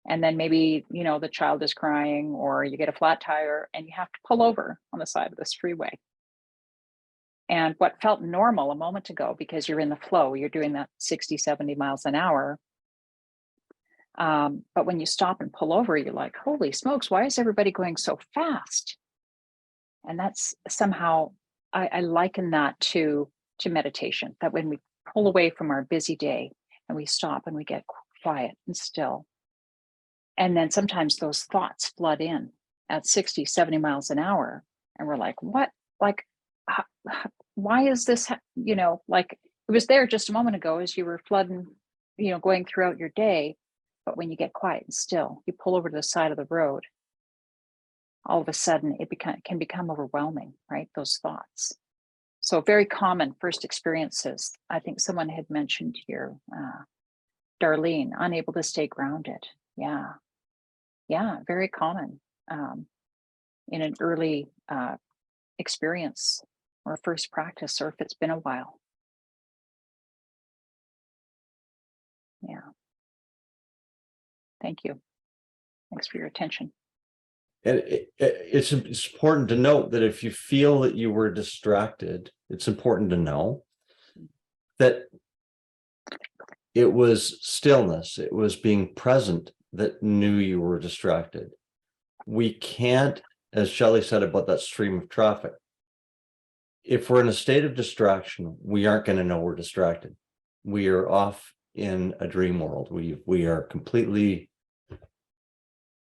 And then maybe, the child is crying or you get a flat tire and you have to pull over on the side of this freeway. And what felt normal a moment ago, because you're in the flow, you're doing that 60, 70 miles an hour. But when you stop and pull over, you're like, holy smokes, why is everybody going so fast? And that's somehow, I liken that to meditation, that when we pull away from our busy day and we stop and we get quiet and still, and then sometimes those thoughts flood in at 60, 70 miles an hour. And we're like, what? Like, why is this, like it was there just a moment ago as you were flooding, going throughout your day. But when you get quiet and still, you pull over to the side of the road, all of a sudden it can become overwhelming, right? Those thoughts. So very common first experiences. I think someone had mentioned here, Darlene, unable to stay grounded. Yeah, very common in an early experience or first practice, or if it's been a while. Yeah. Thank you. Thanks for your attention. And it's important to note that if you feel that you were distracted, it's important to know that it was stillness, it was being present that knew you were distracted. We can't, as Shelley said about that stream of traffic, if we're in a state of distraction, we aren't going to know we're distracted. We are off in a dream world. We are completely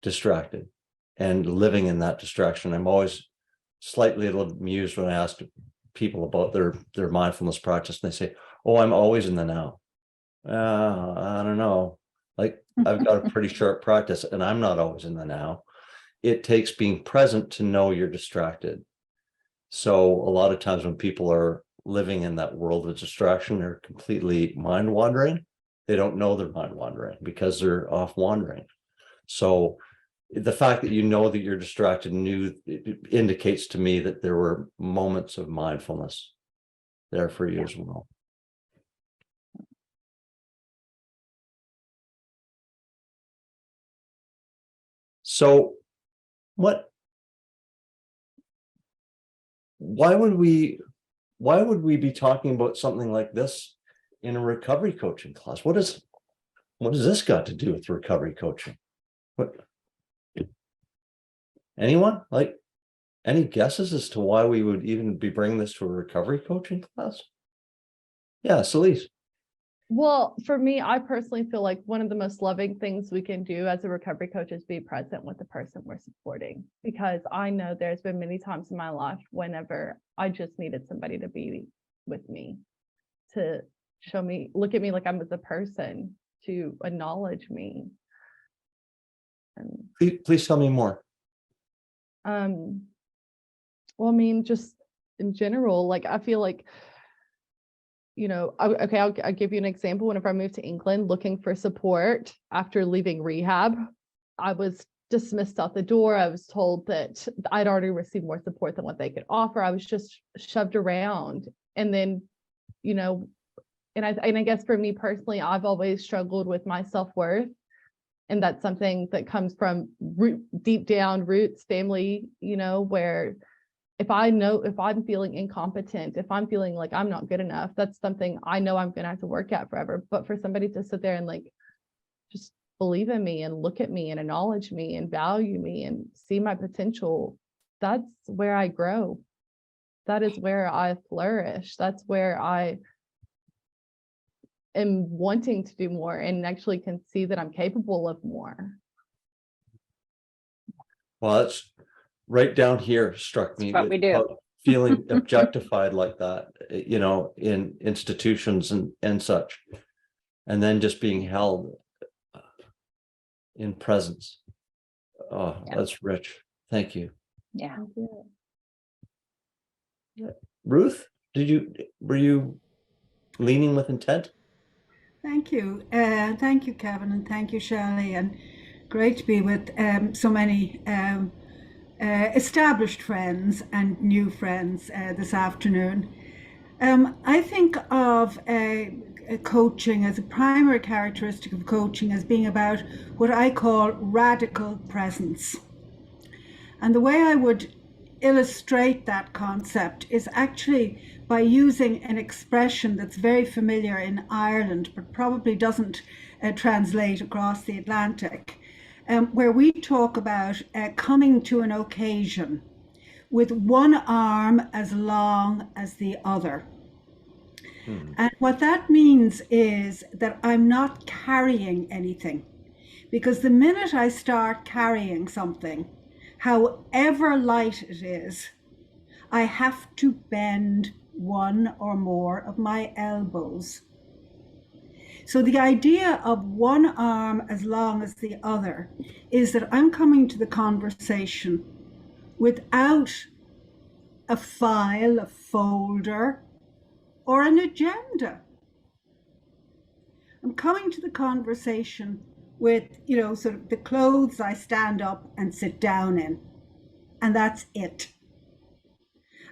distracted and living in that distraction. I'm always slightly amused when I ask people about their mindfulness practice, and they say, "Oh, I'm always in the now." I don't know. Like, I've got a pretty sharp practice, and I'm not always in the now. It takes being present to know you're distracted. So a lot of times when people are living in that world of distraction, they're completely mind wandering. They don't know they're mind wandering because they're off wandering. So the fact that you know that you're distracted it indicates to me that there were moments of mindfulness there for you as well. So why would we be talking about something like this in a recovery coaching class? What has this got to do with recovery coaching? What, anyone, like, any guesses as to why we would even be bringing this to a recovery coaching class? Yeah, Celise. Well, for me, I personally feel like one of the most loving things we can do as a recovery coach is be present with the person we're supporting, because I know there's been many times in my life whenever I just needed somebody to be with me, to show me, look at me like I'm as a person, to acknowledge me. And Please tell me more. well, I mean, just in general, like, I feel like, I'll give you an example. Whenever I moved to England looking for support after leaving rehab, I was dismissed out the door. I was told that I'd already received more support than what they could offer. I was just shoved around. And then, and I guess for me personally, I've always struggled with my self-worth. And that's something that comes from deep down roots, family, where if I'm feeling incompetent, if I'm feeling like I'm not good enough, that's something I know I'm going to have to work at forever. But for somebody to sit there and like, just believe in me and look at me and acknowledge me and value me and see my potential, that's where I grow. That is where I flourish. That's where I am wanting to do more and actually can see that I'm capable of more. Well, that's right down here struck me. That's what we do. Feeling objectified like that, in institutions and such, and then just being held in presence. Oh, Yeah. That's rich. Thank you. Yeah. Ruth, were you leaning with intent? Thank you. Thank you, Kevin, and thank you, Shelley. And great to be with so many established friends and new friends this afternoon. I think of coaching as a primary characteristic of coaching as being about what I call radical presence. And the way I would illustrate that concept is actually by using an expression that's very familiar in Ireland, but probably doesn't translate across the Atlantic, where we talk about coming to an occasion with one arm as long as the other. And what that means is that I'm not carrying anything, because the minute I start carrying something, however light it is, I have to bend one or more of my elbows. So the idea of one arm as long as the other is that I'm coming to the conversation without a file, a folder, or an agenda. I'm coming to the conversation with, sort of the clothes I stand up and sit down in, and that's it.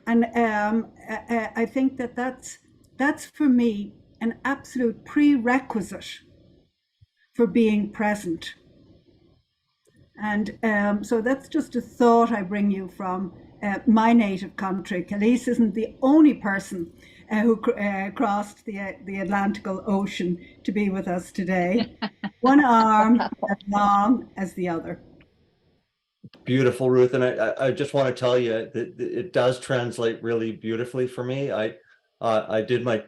And I think that's for me an absolute prerequisite for being present. And so that's just a thought I bring you from my native country. Khalees isn't the only person who crossed the Atlantic Ocean to be with us today. One arm as long as the other. Beautiful, Ruth. And I just want to tell you that it does translate really beautifully for me. I did my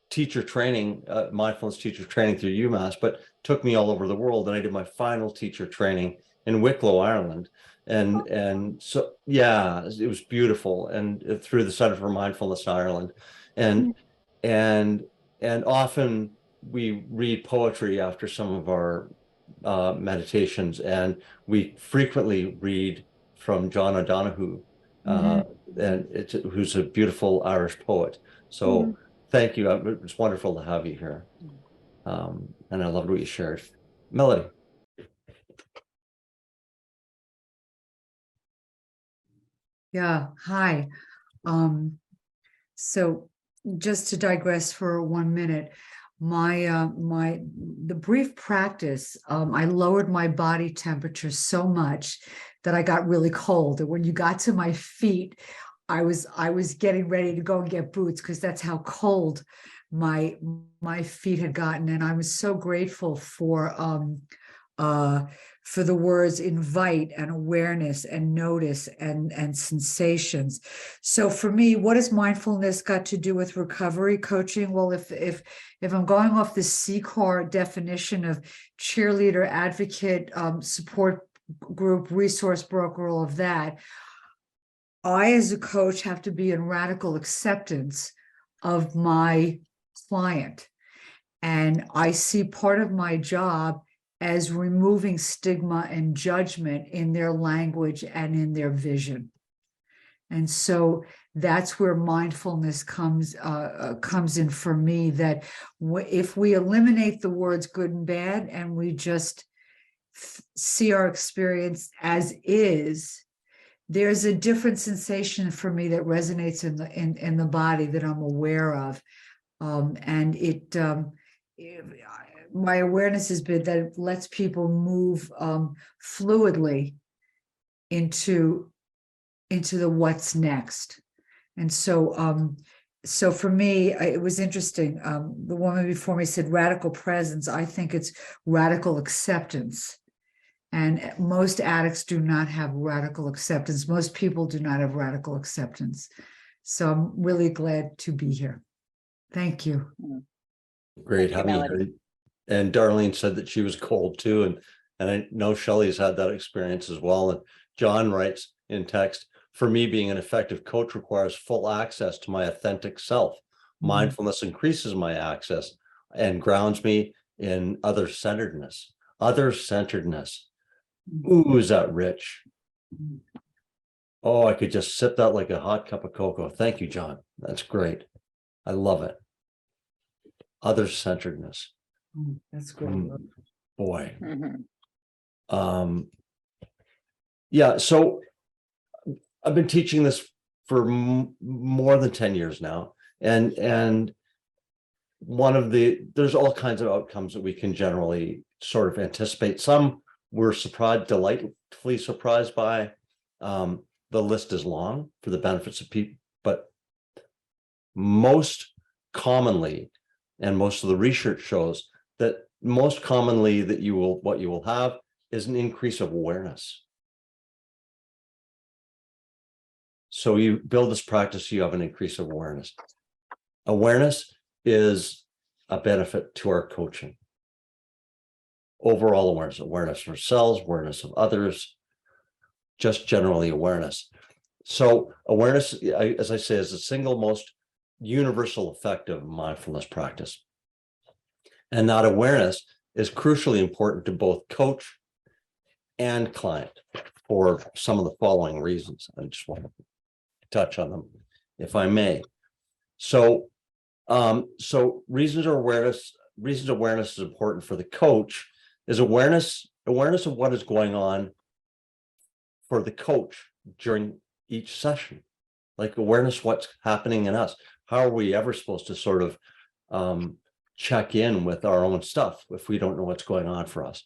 teacher training, mindfulness teacher training through UMass, but took me all over the world. And I did my final teacher training in Wicklow, Ireland. And so, yeah, it was beautiful. And through the Center for Mindfulness Ireland, and and often we read poetry after some of our meditations, and we frequently read from John O'Donoghue, who's a beautiful Irish poet. So thank you. It's wonderful to have you here. And I loved what you shared. Melody. Yeah, hi. So just to digress for 1 minute, the brief practice, I lowered my body temperature so much that I got really cold. And when you got to my feet, I was getting ready to go and get boots because that's how cold my feet had gotten. And I was so grateful for the words invite and awareness and notice and sensations. So for me, what has mindfulness got to do with recovery coaching? Well, if I'm going off the C-core definition of cheerleader, advocate, support group, resource broker, all of that, I as a coach have to be in radical acceptance of my client. And I see part of my job as removing stigma and judgment in their language and in their vision. And so that's where mindfulness comes in for me, that if we eliminate the words good and bad and we just see our experience as is, there's a different sensation for me that resonates in the body that I'm aware of. And my awareness has been that it lets people move fluidly into the what's next. And so so for me, it was interesting. The woman before me said radical presence. I think it's radical acceptance. And most addicts do not have radical acceptance. Most people do not have radical acceptance. So I'm really glad to be here. Thank you. Great Thank you, having you here. And Darlene said that she was cold too. And I know Shelley's had that experience as well. And John writes in text, for me, being an effective coach requires full access to my authentic self. Mindfulness increases my access and grounds me in other-centeredness. Other-centeredness. Ooh, is that rich? Oh, I could just sip that like a hot cup of cocoa. Thank you, John. That's great. I love it. Other-centeredness. That's great. Boy. Yeah, so I've been teaching this for more than 10 years now. And there's all kinds of outcomes that we can generally sort of anticipate. Some we're delightfully surprised by. The list is long for the benefits of people, but most commonly, and most of the research shows that most commonly what you will have is an increase of awareness. So you build this practice, you have an increase of awareness. Awareness is a benefit to our coaching. Overall awareness of ourselves, awareness of others, just generally awareness. So awareness, as I say, is the single most universal effect of mindfulness practice. And that awareness is crucially important to both coach and client for some of the following reasons. I just want to touch on them, if I may. So, reasons awareness is important for the coach is awareness of what is going on for the coach during each session, like awareness what's happening in us. How are we ever supposed to sort of check in with our own stuff if we don't know what's going on for us?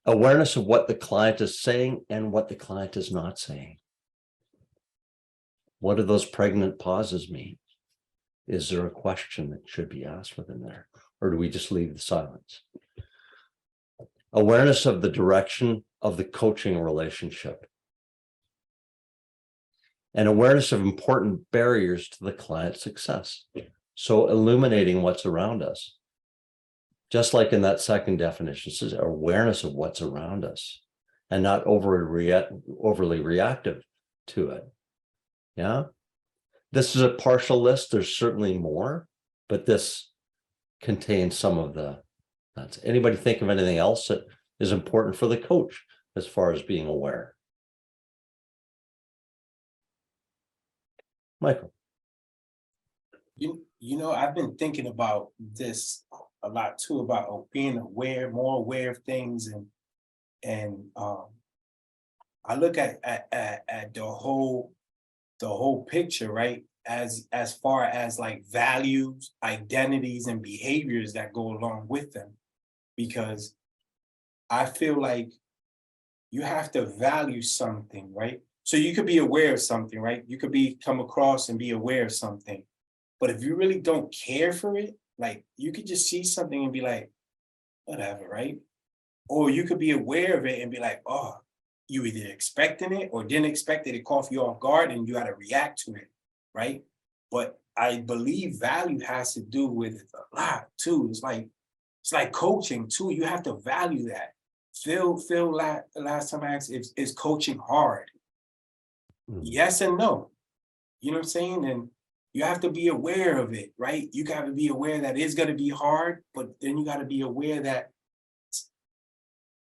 Awareness of what the client is saying and what the client is not saying. What do those pregnant pauses mean? Is there a question that should be asked within there? Or do we just leave the silence? Awareness of the direction of the coaching relationship. And awareness of important barriers to the client's success. So illuminating what's around us. Just like in that second definition, it says awareness of what's around us. and not overly reactive to it. Yeah. This is a partial list. There's certainly more, but this contains some of the, that's, anybody think of anything else that is important for the coach as far as being aware? Michael. You know, I've been thinking about this a lot too, about being aware, more aware of things, and I look at the whole picture, right? As far as like values, identities, and behaviors that go along with them, because I feel like you have to value something, right? So you could be aware of something, right? You could come across and be aware of something. But if you really don't care for it, like you could just see something and be like, whatever, right? Or you could be aware of it and be like, oh, you either expecting it or didn't expect it, it caught you off guard and you got to react to it, right? But I believe value has to do with it a lot too. It's like coaching too. You have to value that. Phil, last time I asked, is coaching hard? Yes and no. You know what I'm saying? And you have to be aware of it, right? You got to be aware that it's going to be hard, but then you got to be aware that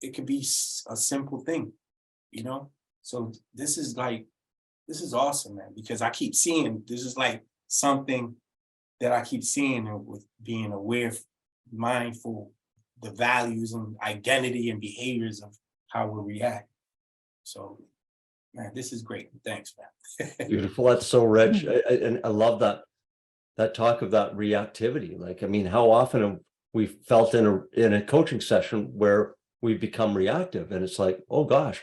it could be a simple thing, you know? So this is awesome, man, because I keep seeing, this is like something that I keep seeing with being aware, mindful, the values and identity and behaviors of how we react. So, man, this is great. Thanks, man. Beautiful. That's so rich. And I love that talk of that reactivity. Like, I mean, how often have we felt in a coaching session where we become reactive, and it's like, oh gosh.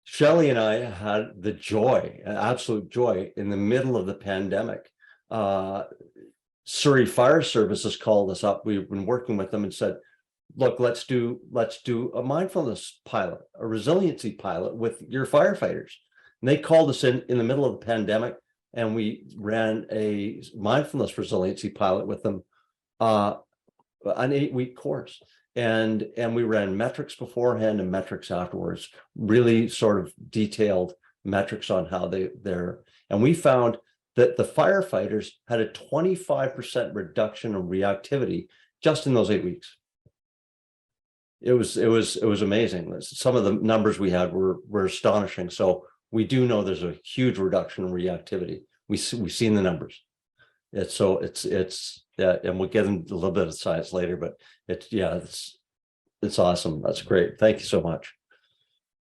Shelley and I had the joy, absolute joy, in the middle of the pandemic. Surrey Fire Services called us up. We've been working with them and said, look, let's do a mindfulness pilot, a resiliency pilot with your firefighters. And they called us in the middle of the pandemic, and we ran a mindfulness resiliency pilot with them, an 8-week course. And we ran metrics beforehand and metrics afterwards, really sort of detailed metrics on how they're, and we found that the firefighters had a 25% reduction in reactivity just in those 8 weeks. It was amazing. Some of the numbers we had were astonishing. So we do know there's a huge reduction in reactivity. We've seen the numbers. And we'll get into a little bit of science later, but it's awesome. That's great. Thank you so much.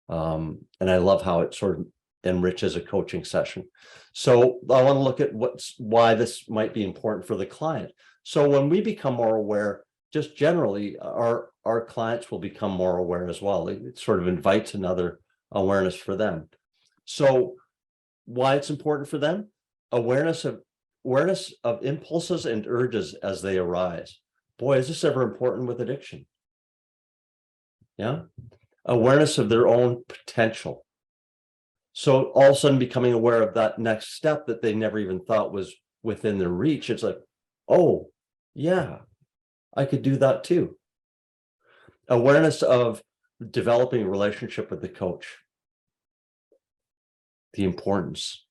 And I love how it sort of enriches a coaching session. So I want to look at why this might be important for the client. So when we become more aware, just generally, our clients will become more aware as well. It sort of invites another awareness for them. So why it's important for them? Awareness of impulses and urges as they arise. Boy, is this ever important with addiction? Yeah. Awareness of their own potential. So all of a sudden becoming aware of that next step that they never even thought was within their reach. It's like, oh, yeah, I could do that too. Awareness of developing a relationship with the coach. The importance.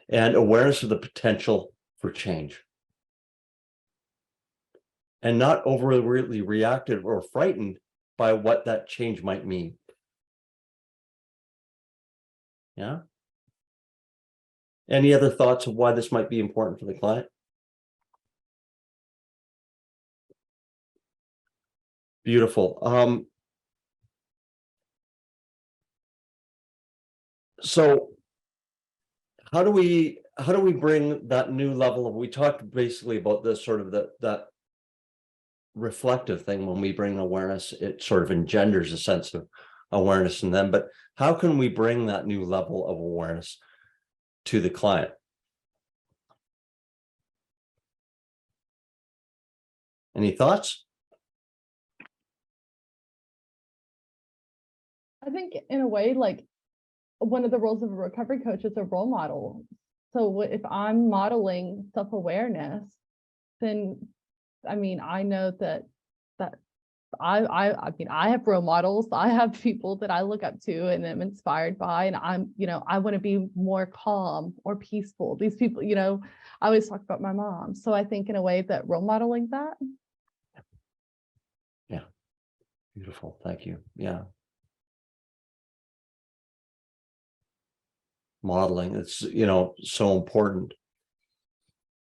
And awareness of the potential for change. And not overly reactive or frightened by what that change might mean. Yeah. Any other thoughts of why this might be important for the client? Beautiful. So how do we bring that new level of, we talked basically about this sort of that reflective thing. When we bring awareness, it sort of engenders a sense of awareness in them, but how can we bring that new level of awareness to the client? Any thoughts? I think in a way, like one of the roles of a recovery coach is a role model. So if I'm modeling self-awareness, then I mean, I know that I mean, I have role models. I have people that I look up to and am inspired by, and I want to be more calm or peaceful. These people, I always talk about my mom. So I think in a way that role modeling that. Yeah. Beautiful. Thank you. Yeah. Modeling, it's, so important.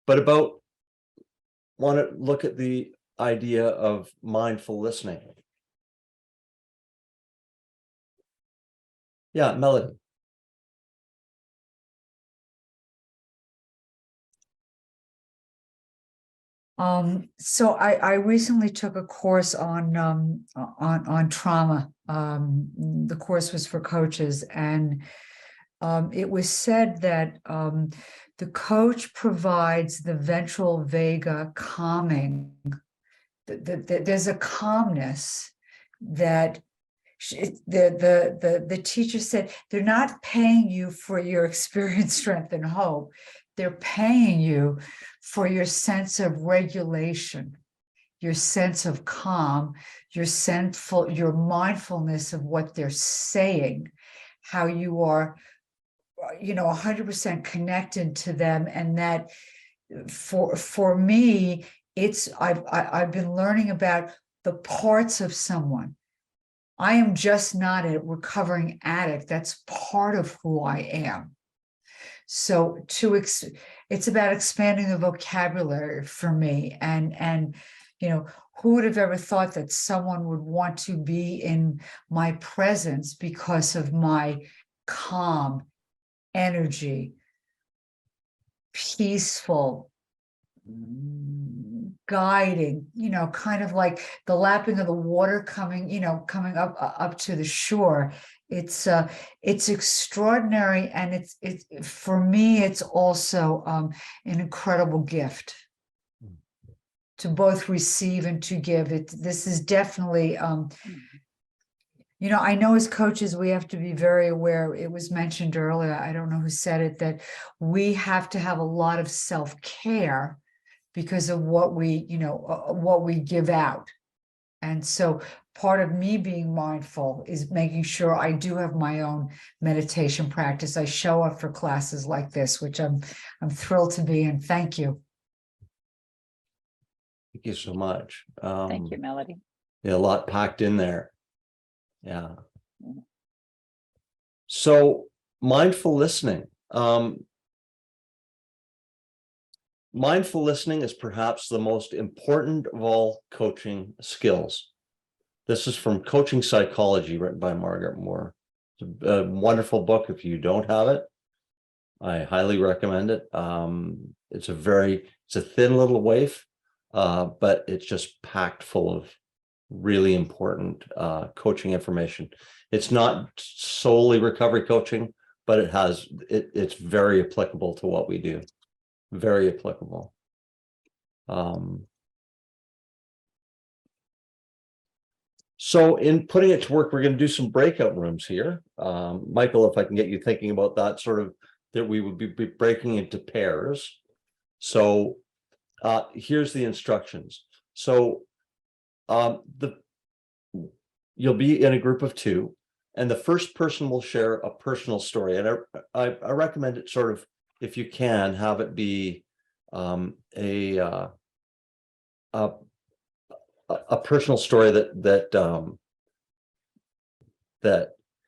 But want to look at the idea of mindful listening. Yeah, Melody. So I recently took a course on trauma. The course was for coaches, and it was said that the coach provides the ventral vaga calming. There's a calmness that the teacher said they're not paying you for your experience, strength, and hope. They're paying you for your sense of regulation, your sense of calm, your mindfulness of what they're saying, how you are 100% connected to them. And that for me, I've been learning about the parts of someone. I am just not a recovering addict. That's part of who I am. So it's about expanding the vocabulary for me. And who would have ever thought that someone would want to be in my presence because of my calm energy, peaceful, guiding, kind of like the lapping of the water coming up to the shore. It's extraordinary, and it's for me, it's also an incredible gift to both receive and to give. This is definitely I know as coaches, we have to be very aware. It was mentioned earlier, I don't know who said it, that we have to have a lot of self-care because of what we give out. And so part of me being mindful is making sure I do have my own meditation practice. I show up for classes like this, which I'm thrilled to be in. Thank you. Thank you so much. Thank you, Melody. Yeah, a lot packed in there. Yeah. So mindful listening. Mindful listening is perhaps the most important of all coaching skills. This is from Coaching Psychology, written by Margaret Moore. It's a wonderful book. If you don't have it, I highly recommend it. It's a thin little waif, but it's just packed full of really important coaching information. It's not solely recovery coaching, but it's very applicable to what we do. Very applicable. So in putting it to work, we're going to do some breakout rooms here. Michael, if I can get you thinking about that, sort of that we would be breaking into pairs. So here's the instructions. So you'll be in a group of two, and the first person will share a personal story. And I recommend it sort of, if you can, have it be a personal story that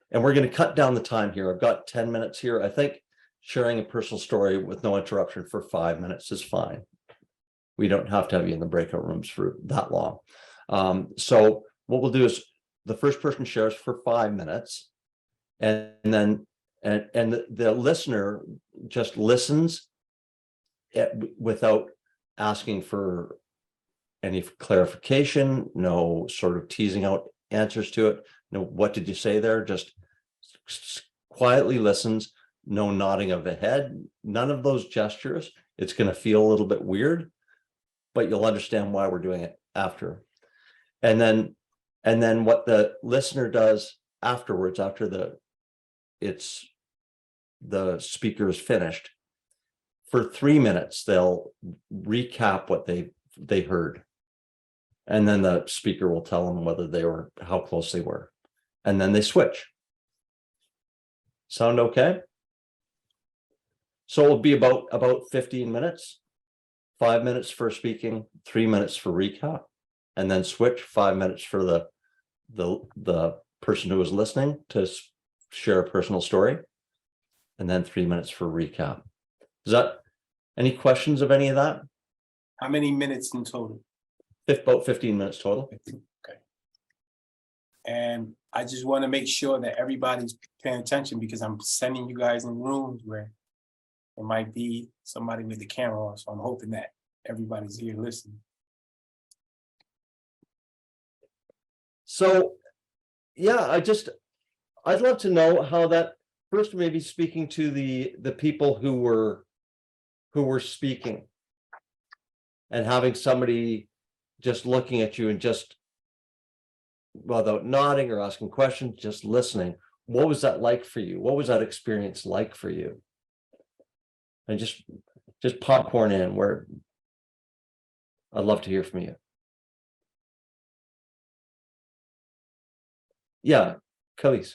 and we're going to cut down the time here. I've got 10 minutes here. I think sharing a personal story with no interruption for 5 minutes is fine. We don't have to have you in the breakout rooms for that long. So what we'll do is the first person shares for 5 minutes, and then the listener just listens without asking for any clarification, no sort of teasing out answers to it. No, what did you say there? Just quietly listens, no nodding of the head, none of those gestures. It's going to feel a little bit weird, but you'll understand why we're doing it after. And then what the listener does afterwards, after the speaker is finished, for 3 minutes, they'll recap what they heard. And then the speaker will tell them whether they were, how close they were. And then they switch. Sound okay? So it'll be about 15 minutes, 5 minutes for speaking, 3 minutes for recap, and then switch 5 minutes for the person who was listening to share a personal story, and then 3 minutes for recap. Is that any questions of any of that? How many minutes in total? About 15 minutes total. Okay. And I just want to make sure that everybody's paying attention, because I'm sending you guys in rooms where there might be somebody with the camera on. So I'm hoping that everybody's here listening. So, yeah, I'd love to know how that, first maybe speaking to the people who were speaking, and having somebody just looking at you and just, without nodding or asking questions, just listening. What was that like for you? What was that experience like for you? And just popcorn in, where I'd love to hear from you. Yeah, Khalees.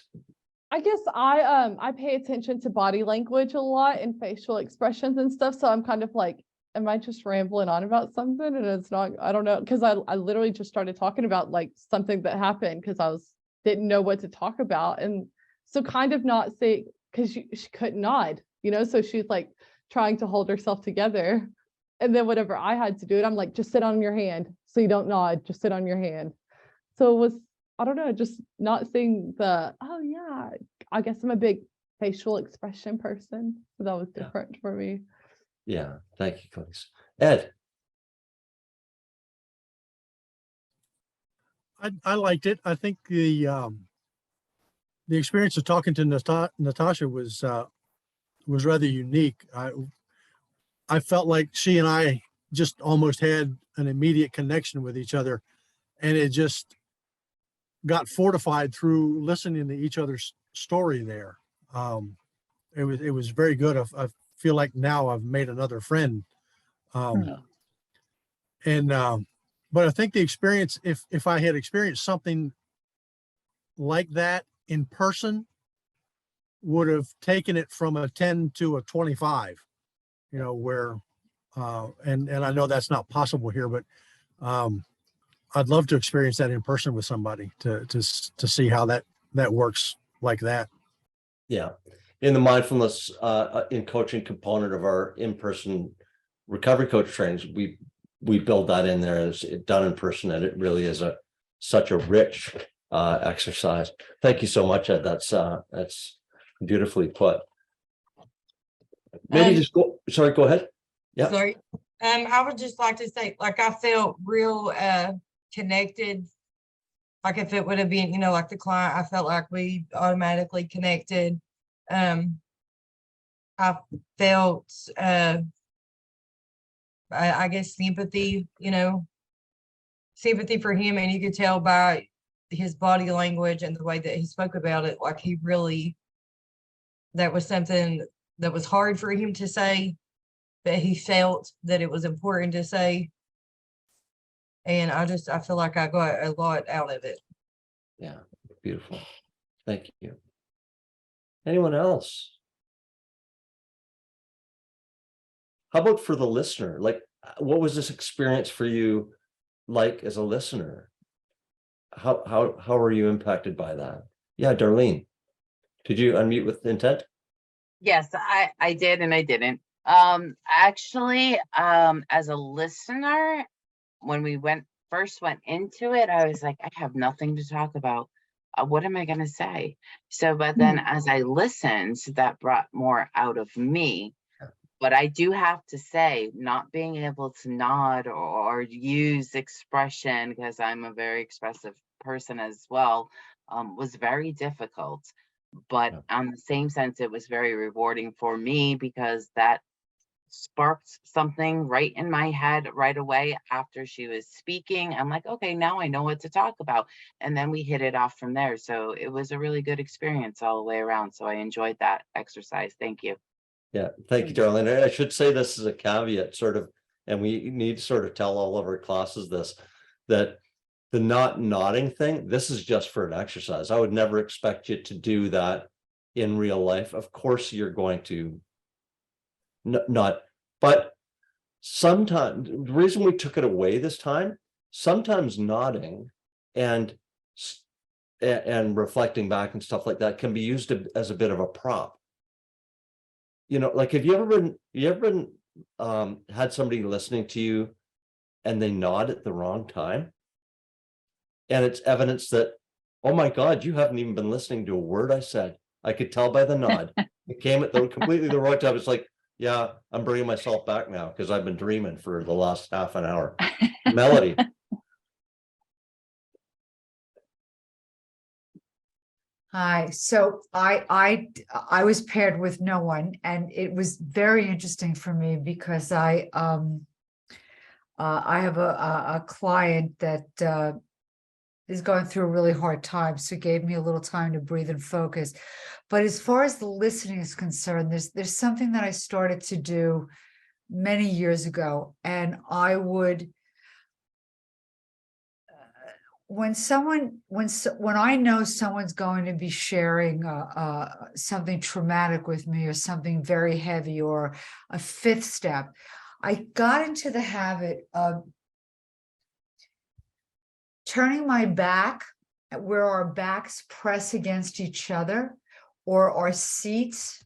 I guess I pay attention to body language a lot and facial expressions and stuff. So I'm kind of like, am I just rambling on about something? And it's not, I don't know. Cause I literally just started talking about like something that happened because didn't know what to talk about. And so kind of not say, cause she couldn't nod, so she's like trying to hold herself together. And then whatever I had to do it, I'm like, just sit on your hand. So you don't nod, just sit on your hand. So it was, I don't know, just not seeing oh yeah, I guess I'm a big facial expression person. So that was different for me. Yeah, thank you, Khalees. Ed. I liked it. I think the experience of talking to Natasha was rather unique. I felt like she and I just almost had an immediate connection with each other, and it just got fortified through listening to each other's story there. It was very good. I feel like now I've made another friend. But I think the experience, if I had experienced something like that in person, would have taken it from a 10 to a 25, where, and I know that's not possible here, but I'd love to experience that in person with somebody to see how that works like that. Yeah. In the mindfulness in coaching component of our in-person recovery coach trainings, we build that in there as done in person, and it really is such a rich exercise. Thank you so much, Ed. That's beautifully put. Maybe just go. Sorry, go ahead. Yeah. Sorry. I would just like to say, like, I felt real connected. Like if it would have been, like the client, I felt like we automatically connected. I felt, I guess, sympathy, sympathy for him. And you could tell by his body language and the way that he spoke about it, like he really, that was something that was hard for him to say, but he felt that it was important to say. And I feel like I got a lot out of it. Yeah, beautiful. Thank you. Anyone else? How about for the listener? Like, what was this experience for you like as a listener? How were you impacted by that? Yeah, Darlene, did you unmute with intent? Yes, I did and I didn't. Actually, as a listener, when we first went into it, I was like, I have nothing to talk about. What am I going to say? So, but then as I listened, that brought more out of me. But I do have to say, not being able to nod or use expression, because I'm a very expressive person as well, was very difficult. But on the same sense, it was very rewarding for me, because that sparked something right in my head right away after she was speaking. I'm like, okay, now I know what to talk about. And then we hit it off from there. So it was a really good experience all the way around. So I enjoyed that exercise. Thank you. Yeah, thank you, Darlene. I should say this is a caveat, sort of, and we need to sort of tell all of our classes this, that the not nodding thing, this is just for an exercise. I would never expect you to do that in real life. Of course, you're going to not, but sometimes the reason we took it away this time, sometimes nodding and reflecting back and stuff like that can be used as a bit of a prop. You know, like, have you ever been had somebody listening to you and they nod at the wrong time? And it's evidence that, oh my God, you haven't even been listening to a word I said. I could tell by the nod. It came at the completely the wrong time. It's like, yeah, I'm bringing myself back now because I've been dreaming for the last half an hour. Melody. Hi. So I was paired with no one, and it was very interesting for me because I have a client that is going through a really hard time, so it gave me a little time to breathe and focus. But as far as the listening is concerned, there's something that I started to do many years ago, and I would when I know someone's going to be sharing something traumatic with me, or something very heavy, or a fifth step, I got into the habit of turning my back where our backs press against each other, or our seats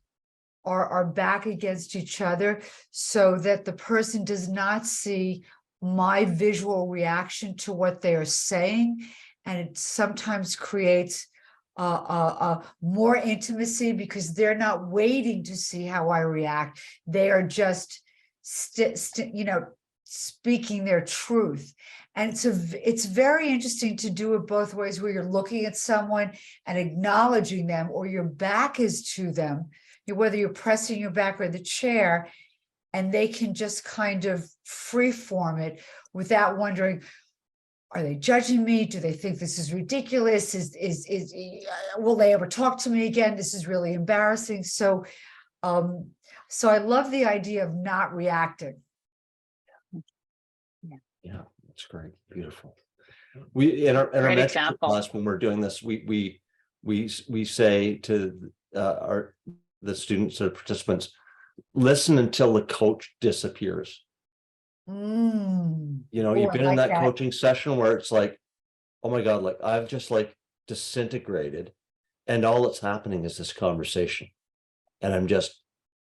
are back against each other, so that the person does not see my visual reaction to what they are saying. And it sometimes creates more intimacy, because they're not waiting to see how I react. They are just speaking their truth. And it's very interesting to do it both ways, where you're looking at someone and acknowledging them, or your back is to them, whether you're pressing your back or the chair, and they can just kind of free form it without wondering, are they judging me? Do they think this is ridiculous? Will they ever talk to me again? This is really embarrassing. So I love the idea of not reacting. Yeah, that's great. Beautiful. We in our Great mentorship example. class, when we're doing this, we say to the students or participants, listen until the coach disappears. You know, you've been in that coaching session where it's like, oh my God, like I've just like disintegrated, and all that's happening is this conversation, and I'm just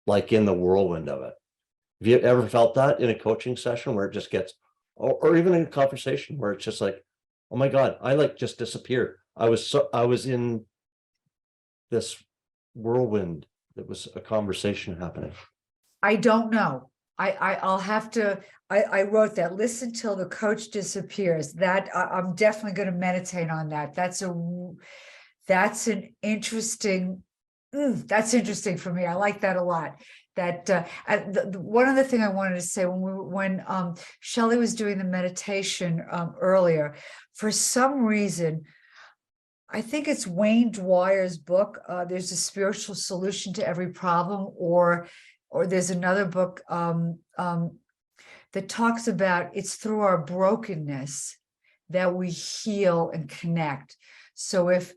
like in the whirlwind of it. Have you ever felt that in a coaching session where it just gets, or even in a conversation where it's just like, oh my God, I like just disappeared. I was in this whirlwind. That was a conversation happening. I don't know. I'll have to, I wrote that, listen till the coach disappears. That I'm definitely going to meditate on that. That's an interesting, that's interesting for me. I like that a lot. That one other thing I wanted to say, when Shelley was doing the meditation earlier, for some reason, I think it's Wayne Dwyer's book, There's a Spiritual Solution to Every Problem, or there's another book that talks about it's through our brokenness that we heal and connect. So if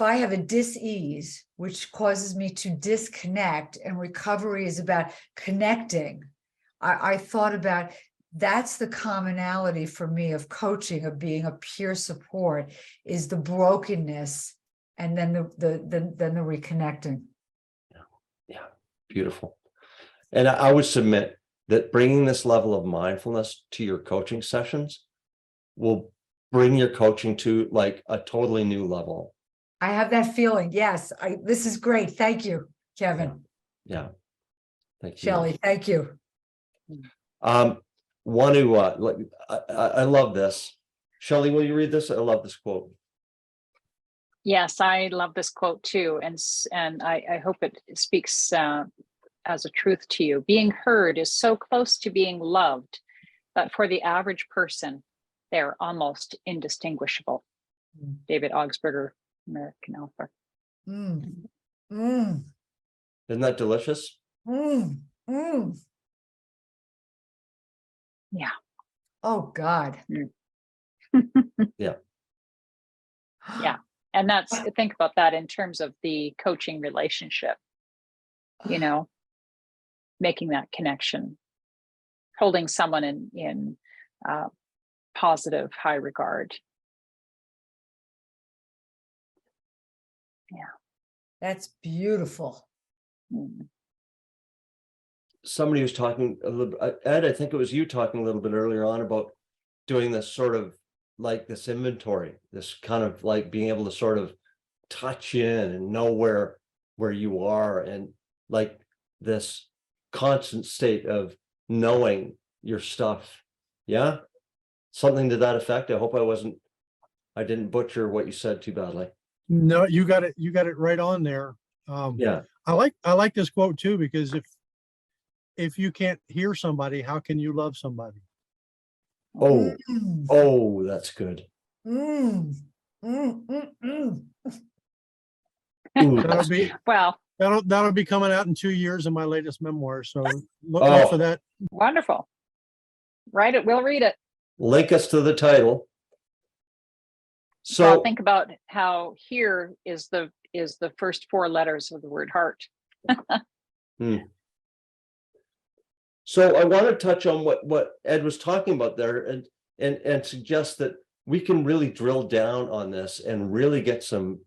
I have a dis-ease, which causes me to disconnect, and recovery is about connecting, I thought about, that's the commonality for me of coaching, of being a peer support, is the brokenness, and then the reconnecting. Yeah, beautiful. And I would submit that bringing this level of mindfulness to your coaching sessions will bring your coaching to like a totally new level. I have that feeling. Yes, this is great. Thank you, Kevin. Yeah. Thank you. Shelley, thank you. I love this. Shelley, will you read this? I love this quote. Yes, I love this quote too, and I hope it speaks as a truth to you. Being heard is so close to being loved that for the average person, they're almost indistinguishable. David Augsburger, American author. Isn't that delicious? Yeah. Oh God. Yeah. And that's, think about that in terms of the coaching relationship, you know, making that connection, holding someone in positive, high regard. Yeah. That's beautiful. Mm. Somebody was talking a little, Ed, I think it was you talking a little bit earlier on about doing this sort of like this inventory, this kind of like being able to sort of touch in and know where you are, and like this constant state of knowing your stuff. Yeah, something to that effect. I hope I didn't butcher what you said too badly. No, you got it right on there. Yeah. I like this quote too, because if you can't hear somebody, how can you love somebody? Oh, that's good. Mm, mm, mm, mm. Ooh, That'll be Well, that'll be coming out in 2 years in my latest memoir. So look out for that. wonderful. Write it, we'll read it. link us to the title. Well, So think about how here is the first 4 letters of the word heart. So I want to touch on what Ed was talking about there, and suggest that we can really drill down on this and really get some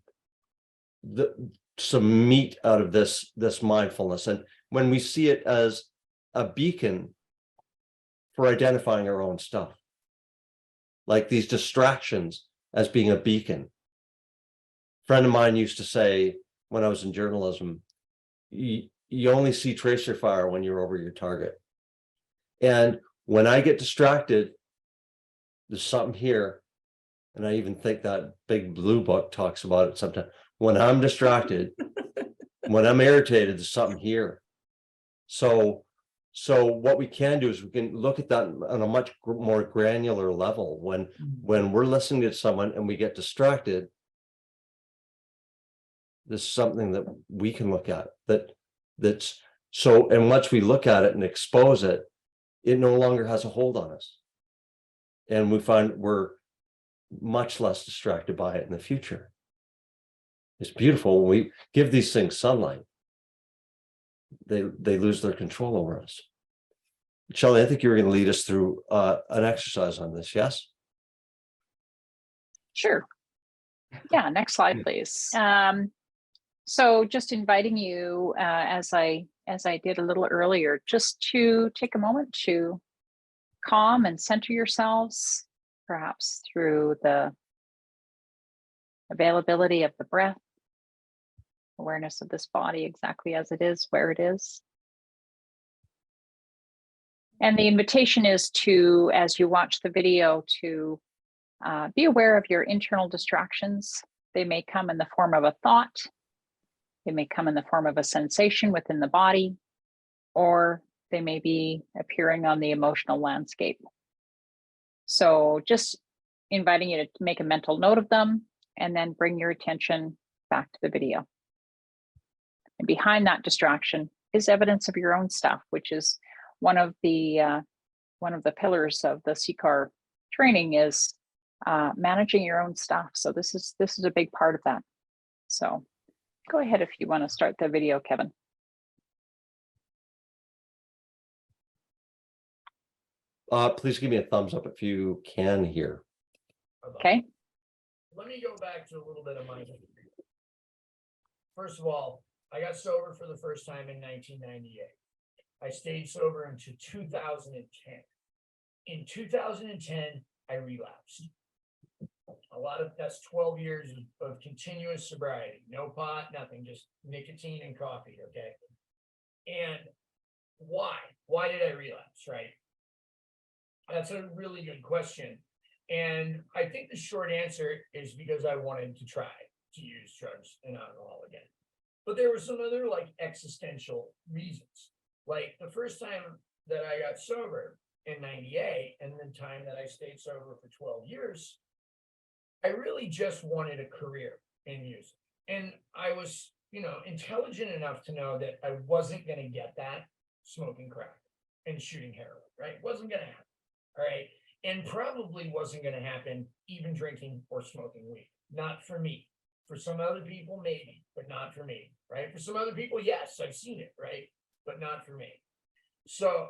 meat out of this mindfulness. And when we see it as a beacon for identifying our own stuff, like these distractions as being a beacon. A friend of mine used to say when I was in journalism, you only see tracer fire when you're over your target. And when I get distracted, there's something here. And I even think that big blue book talks about it sometimes. When I'm distracted, when I'm irritated, there's something here. So what we can do is we can look at that on a much more granular level. When we're listening to someone and we get distracted, there's something that we can look at that's so, and once we look at it and expose it, it no longer has a hold on us. And we find we're much less distracted by it in the future. It's beautiful when we give these things sunlight. They lose their control over us. Shelley, I think you were going to lead us through an exercise on this, yes? Sure. Yeah, next slide, please. So just inviting you, as I did a little earlier, just to take a moment to calm and center yourselves, perhaps through the availability of the breath, awareness of this body exactly as it is, where it is. And the invitation is to, as you watch the video, to be aware of your internal distractions. They may come in the form of a thought. They may come in the form of a sensation within the body, or they may be appearing on the emotional landscape. So just inviting you to make a mental note of them and then bring your attention back to the video. And behind that distraction is evidence of your own stuff, which is one of the pillars of the CCAR training is managing your own stuff. So this is a big part of that. So go ahead if you want to start the video, Kevin. Please give me a thumbs up if you can hear. Okay. Let me go back to a little bit of my history. First of all, I got sober for the first time in 1998. I stayed sober until 2010. In 2010, I relapsed. That's 12 years of continuous sobriety, no pot, nothing, just nicotine and coffee, okay? And why? Why did I relapse, right? That's a really good question. And I think the short answer is because I wanted to try to use drugs and alcohol again. But there were some other like existential reasons. Like the first time that I got sober in 98 and the time that I stayed sober for 12 years, I really just wanted a career in music. And I was, intelligent enough to know that I wasn't going to get that smoking crack and shooting heroin, right? Wasn't going to happen. All right. And probably wasn't gonna happen even drinking or smoking weed. Not for me. For some other people, maybe, but not for me, right? For some other people, yes, I've seen it, right? But not for me. So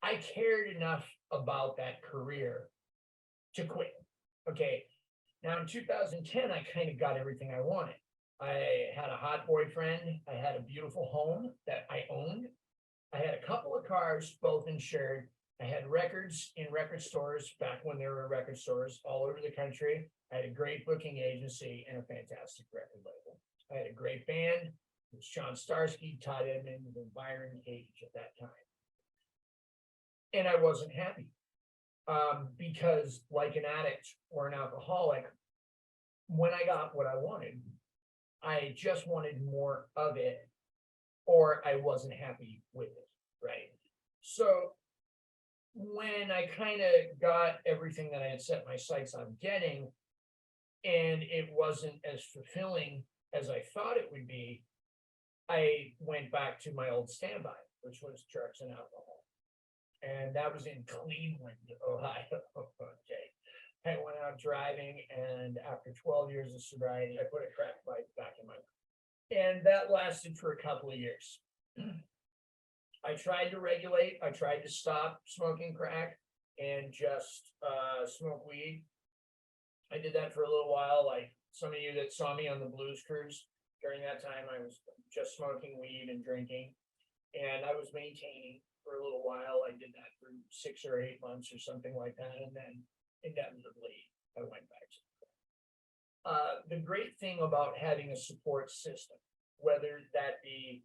I cared enough about that career to quit. Okay. Now in 2010, I kind of got everything I wanted. I had a hot boyfriend. I had a beautiful home that I owned. I had a couple of cars, both insured. I had records in record stores back when there were record stores all over the country. I had a great booking agency and a fantastic record label. I had a great band. It was John Starsky, Todd Edmonds, and Byron Cage at that time. And I wasn't happy because, like an addict or an alcoholic, when I got what I wanted, I just wanted more of it, or I wasn't happy with it, right? So when I kind of got everything that I had set my sights on getting, and it wasn't as fulfilling as I thought it would be, I went back to my old standby, which was drugs and alcohol. And that was in Cleveland, Ohio. Okay. I went out driving, and after 12 years of sobriety, I put a crack pipe back in my mouth. And that lasted for a couple of years. I tried to regulate, I tried to stop smoking crack and just smoke weed. I did that for a little while. Like some of you that saw me on the Blues Cruise, during that time, I was just smoking weed and drinking. And I was maintaining for a little while. I did that for 6 or 8 months or something like that. And then inevitably, I went back to it. The great thing about having a support system, whether that be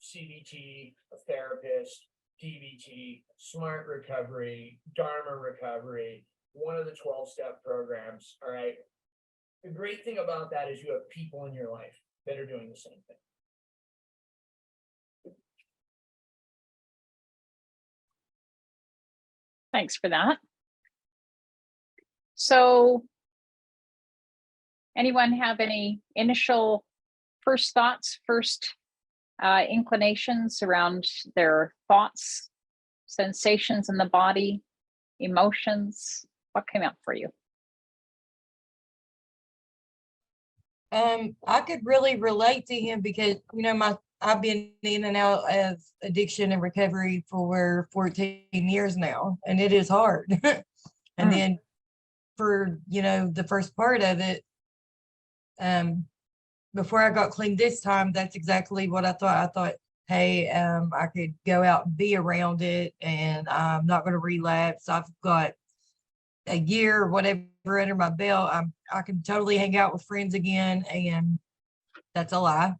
CBT, a therapist, DBT, Smart Recovery, Dharma Recovery, one of the 12-step programs, all right? The great thing about that is you have people in your life that are doing the same thing. Thanks for that. So anyone have any initial first thoughts, first inclinations around their thoughts, sensations in the body, emotions? What came up for you? I could really relate to him because, you know, I've been in and out of addiction and recovery for 14 years now, and it is hard. And then for, you know, the first part of it, before I got clean this time, that's exactly what I thought. I thought, hey, I could go out and be around it, and I'm not going to relapse. I've got a year or whatever under my belt. I can totally hang out with friends again, and that's a lie.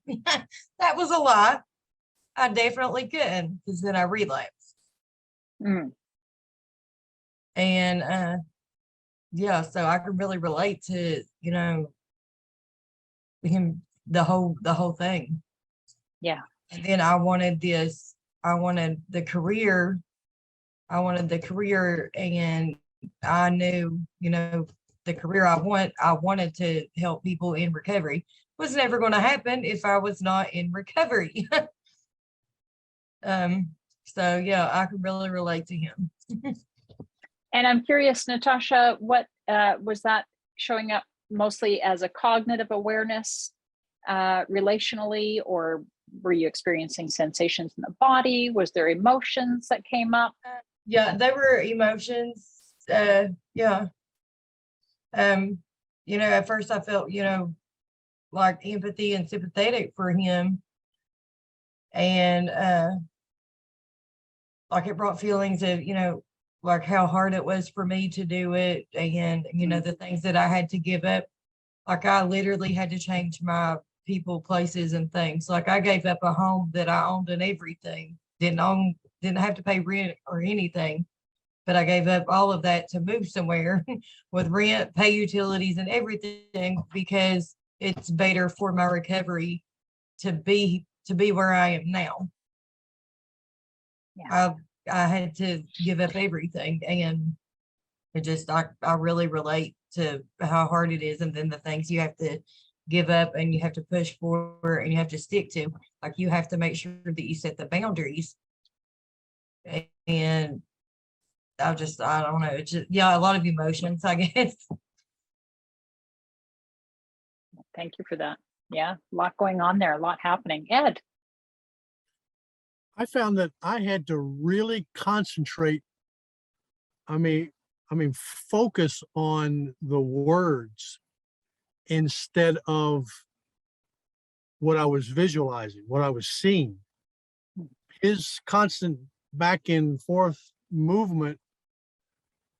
That was a lie. I definitely couldn't, because then I relapsed. And yeah, so I can really relate to, you know, him, the whole thing. Yeah. And then I wanted the career, and I knew, you know, the career I wanted to help people in recovery. Was never going to happen if I was not in recovery. So yeah, I can really relate to him. And I'm curious, Natasha, what was that showing up mostly as a cognitive awareness relationally, or were you experiencing sensations in the body? Was there emotions that came up? Yeah, they were emotions. Yeah. You know, at first I felt, you know, like empathy and sympathetic for him. And like it brought feelings of, you know, like how hard it was for me to do it, and, you know, the things that I had to give up. Like I literally had to change my people, places, and things. Like I gave up a home that I owned and everything. Didn't have to pay rent or anything, but I gave up all of that to move somewhere with rent, pay utilities, and everything, because it's better for my recovery to be where I am now. Yeah. I had to give up everything, and it just, I really relate to how hard it is, and then the things you have to give up and you have to push for and you have to stick to. Like you have to make sure that you set the boundaries. And I don't know. It's just, yeah, a lot of emotions, I guess. Thank you for that. Yeah, a lot going on there, a lot happening. Ed. I found that I had to really concentrate. I mean, focus on the words instead of what I was visualizing, what I was seeing. His constant back and forth movement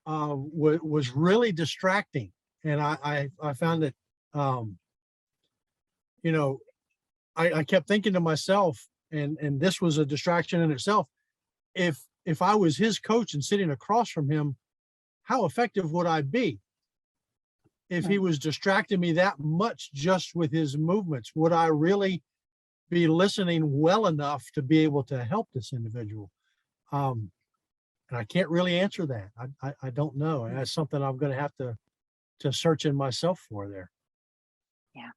was really distracting, and I found that you know, I kept thinking to myself, and this was a distraction in itself. If I was his coach and sitting across from him, how effective would I be? If he was distracting me that much just with his movements, would I really be listening well enough to be able to help this individual? And I can't really answer that. I don't know. And that's something I'm going to have to search in myself for there. Yeah.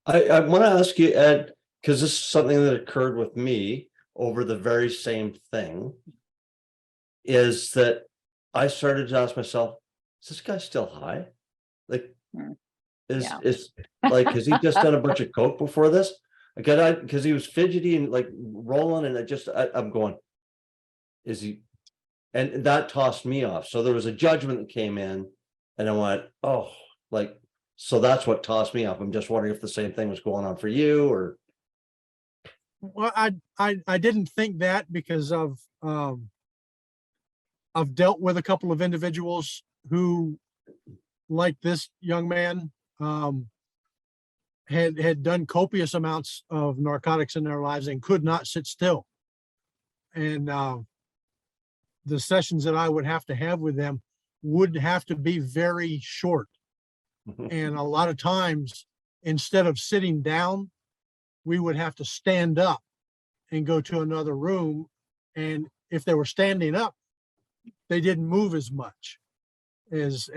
I want to ask you, Ed, because this is something that occurred with me over the very same thing, is that I started to ask myself, is this guy still high? Like, Yeah. is like, has he just done a bunch of coke before this? Because he was fidgety and like rolling, and I'm going, is he? And that tossed me off. So there was a judgment that came in, and I went, oh, like, so that's what tossed me off. I'm just wondering if the same thing was going on for you, or. Well, I didn't think that because I've dealt with a couple of individuals who, like this young man, had done copious amounts of narcotics in their lives and could not sit still. And the sessions that I would have to have with them would have to be very short. And a lot of times, instead of sitting down, we would have to stand up and go to another room. And if they were standing up, they didn't move as much as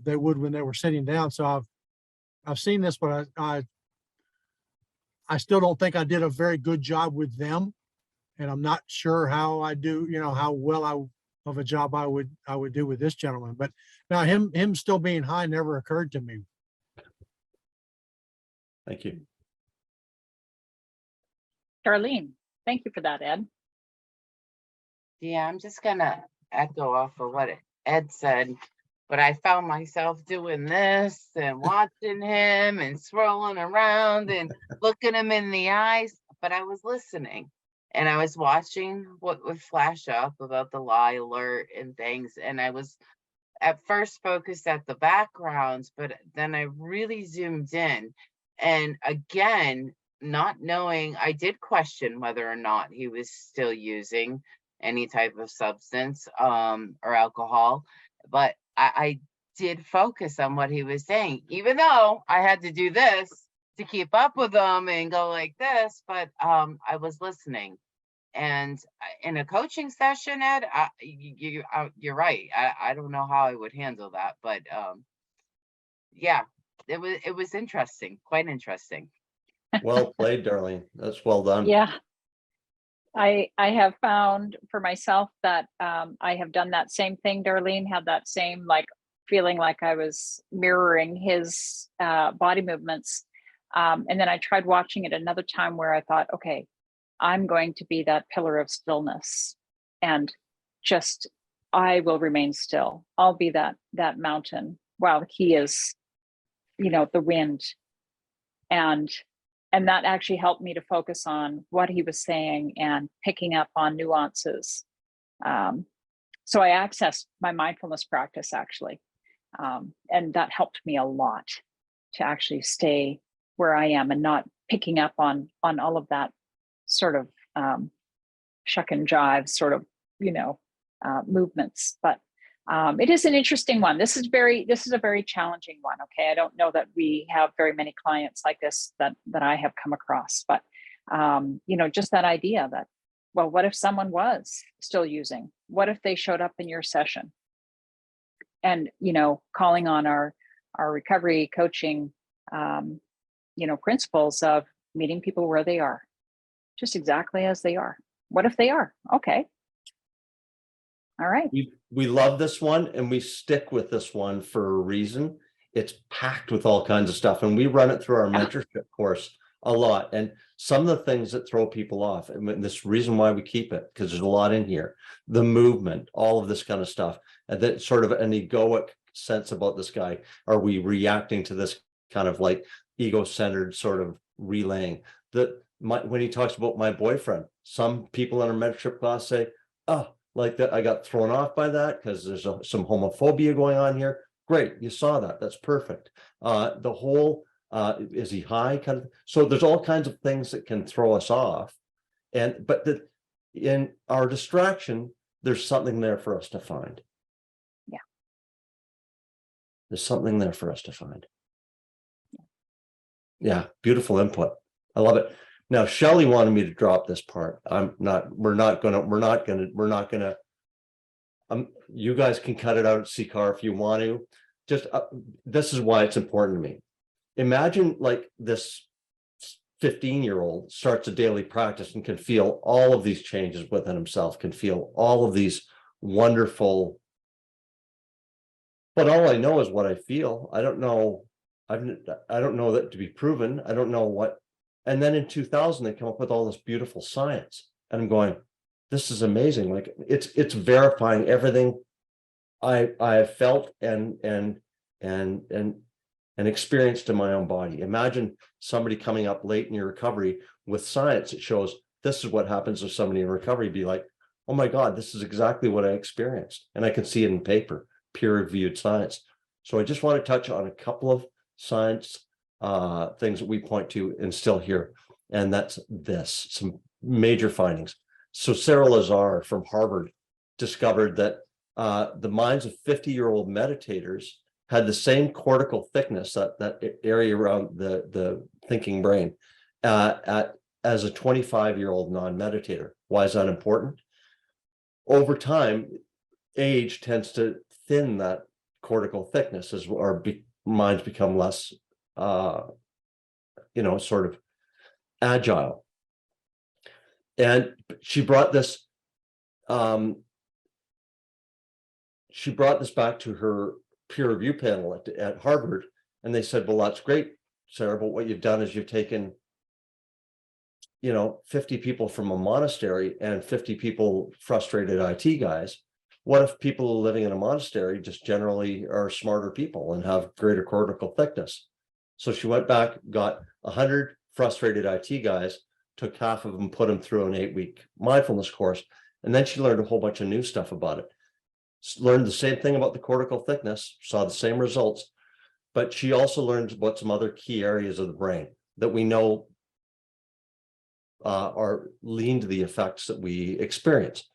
they would when they were sitting down. So I've seen this, but I still don't think I did a very good job with them. And I'm not sure how I do, how well of a job I would do with this gentleman. But now him still being high never occurred to me. Thank you. Darlene, thank you for that, Ed. Yeah, I'm just gonna echo off of what Ed said, but I found myself doing this and watching him and swirling around and looking him in the eyes, but I was listening and I was watching what would flash up about the lie alert and things. And I was at first focused at the backgrounds, but then I really zoomed in. And again, not knowing, I did question whether or not he was still using any type of substance or alcohol, but I did focus on what he was saying, even though I had to do this to keep up with him and go like this, but I was listening. And in a coaching session, Ed, you're right. I don't know how I would handle that, but yeah, it was interesting, quite interesting. Well played, Darlene. That's well done. Yeah. I have found for myself that I have done that same thing, Darlene, had that same like feeling like I was mirroring his body movements. And then I tried watching it another time where I thought, okay, I'm going to be that pillar of stillness and just, I will remain still. I'll be that mountain while he is, the wind. And that actually helped me to focus on what he was saying and picking up on nuances. So I accessed my mindfulness practice actually. And that helped me a lot to actually stay where I am and not picking up on all of that sort of shuck and jive sort of, movements. But it is an interesting one. This is a very challenging one. Okay. I don't know that we have very many clients like this that I have come across, but just that idea that, well, what if someone was still using? What if they showed up in your session? And, calling on our recovery coaching, principles of meeting people where they are, just exactly as they are. What if they are? Okay. All right. We love this one and we stick with this one for a reason. It's packed with all kinds of stuff, and we run it through our mentorship course a lot. And some of the things that throw people off, and this reason why we keep it, because there's a lot in here, the movement, all of this kind of stuff, and that sort of an egoic sense about this guy. Are we reacting to this kind of like ego-centered sort of relaying that when he talks about my boyfriend, some people in our mentorship class say, oh, like that, I got thrown off by that because there's some homophobia going on here. Great, you saw that. That's perfect. The whole is he high? Kind of. So there's all kinds of things that can throw us off, but in our distraction, there's something there for us to find. Yeah, there's something there for us to find. Yeah, beautiful input. I love it. Now, Shelley wanted me to drop this part. We're not gonna. You guys can cut it out at CCAR if you want to. Just this is why it's important to me. Imagine like this 15-year-old starts a daily practice and can feel all of these changes within himself, can feel all of these wonderful. But all I know is what I feel. I don't know. I don't know that to be proven. I don't know what. And then in 2000, they come up with all this beautiful science, and I'm going, this is amazing. Like it's verifying everything I have felt and experienced in my own body. Imagine somebody coming up late in your recovery with science that shows this is what happens if somebody in recovery be like, oh my God, this is exactly what I experienced. And I can see it in paper, peer-reviewed science. So I just want to touch on a couple of science things that we point to and still here. And that's some major findings. So Sarah Lazar from Harvard discovered that the minds of 50-year-old meditators had the same cortical thickness, that area around the thinking brain, as a 25-year-old non-meditator. Why is that important? Over time, age tends to thin that cortical thickness as our minds become less, sort of agile. And she brought this back to her peer review panel at Harvard, and they said, well, that's great, Sarah, but what you've done is you've taken 50 people from a monastery and 50 people frustrated IT guys. What if people living in a monastery just generally are smarter people and have greater cortical thickness? So she went back, got 100 frustrated IT guys, took half of them, put them through an 8-week mindfulness course, and then she learned a whole bunch of new stuff about it. Learned the same thing about the cortical thickness, saw the same results, but she also learned about some other key areas of the brain that we know are lean to the effects that we experience.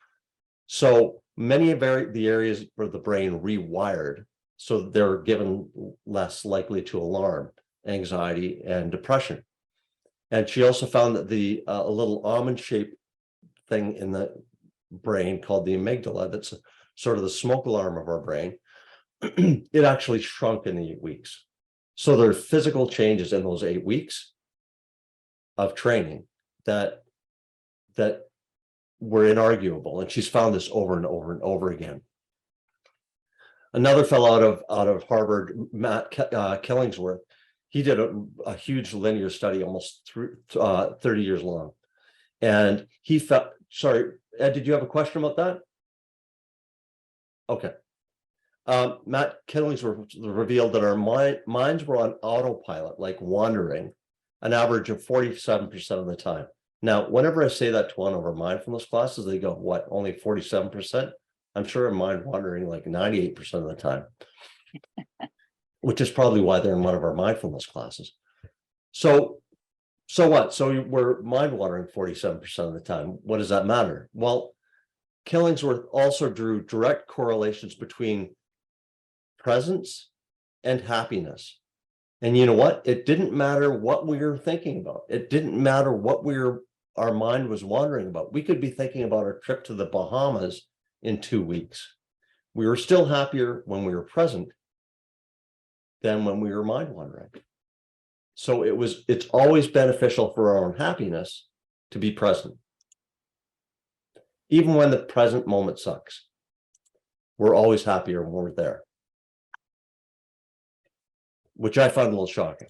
So many of the areas where the brain rewired, so they're given less likely to alarm, anxiety, and depression. And she also found that a little almond-shaped thing in the brain called the amygdala, that's sort of the smoke alarm of our brain, it actually shrunk in the 8 weeks. So there are physical changes in those 8 weeks of training that were inarguable. And she's found this over and over and over again. Another fellow out of Harvard, Matt Killingsworth, he did a huge linear study, almost 30 years long. And he felt, sorry, Ed, did you have a question about that? Okay. Matt Killingsworth revealed that our minds were on autopilot, like wandering, an average of 47% of the time. Now, whenever I say that to one of our mindfulness classes, they go, what, only 47%? I'm sure I'm mind wandering like 98% of the time, which is probably why they're in one of our mindfulness classes. So what? So we're mind wandering 47% of the time. What does that matter? Well, Killingsworth also drew direct correlations between presence and happiness. And you know what? It didn't matter what we were thinking about. It didn't matter what our mind was wandering about. We could be thinking about our trip to the Bahamas in 2 weeks. We were still happier when we were present than when we were mind wandering. So it's always beneficial for our own happiness to be present, even when the present moment sucks. we're always happier when we're there. Which I find a little shocking.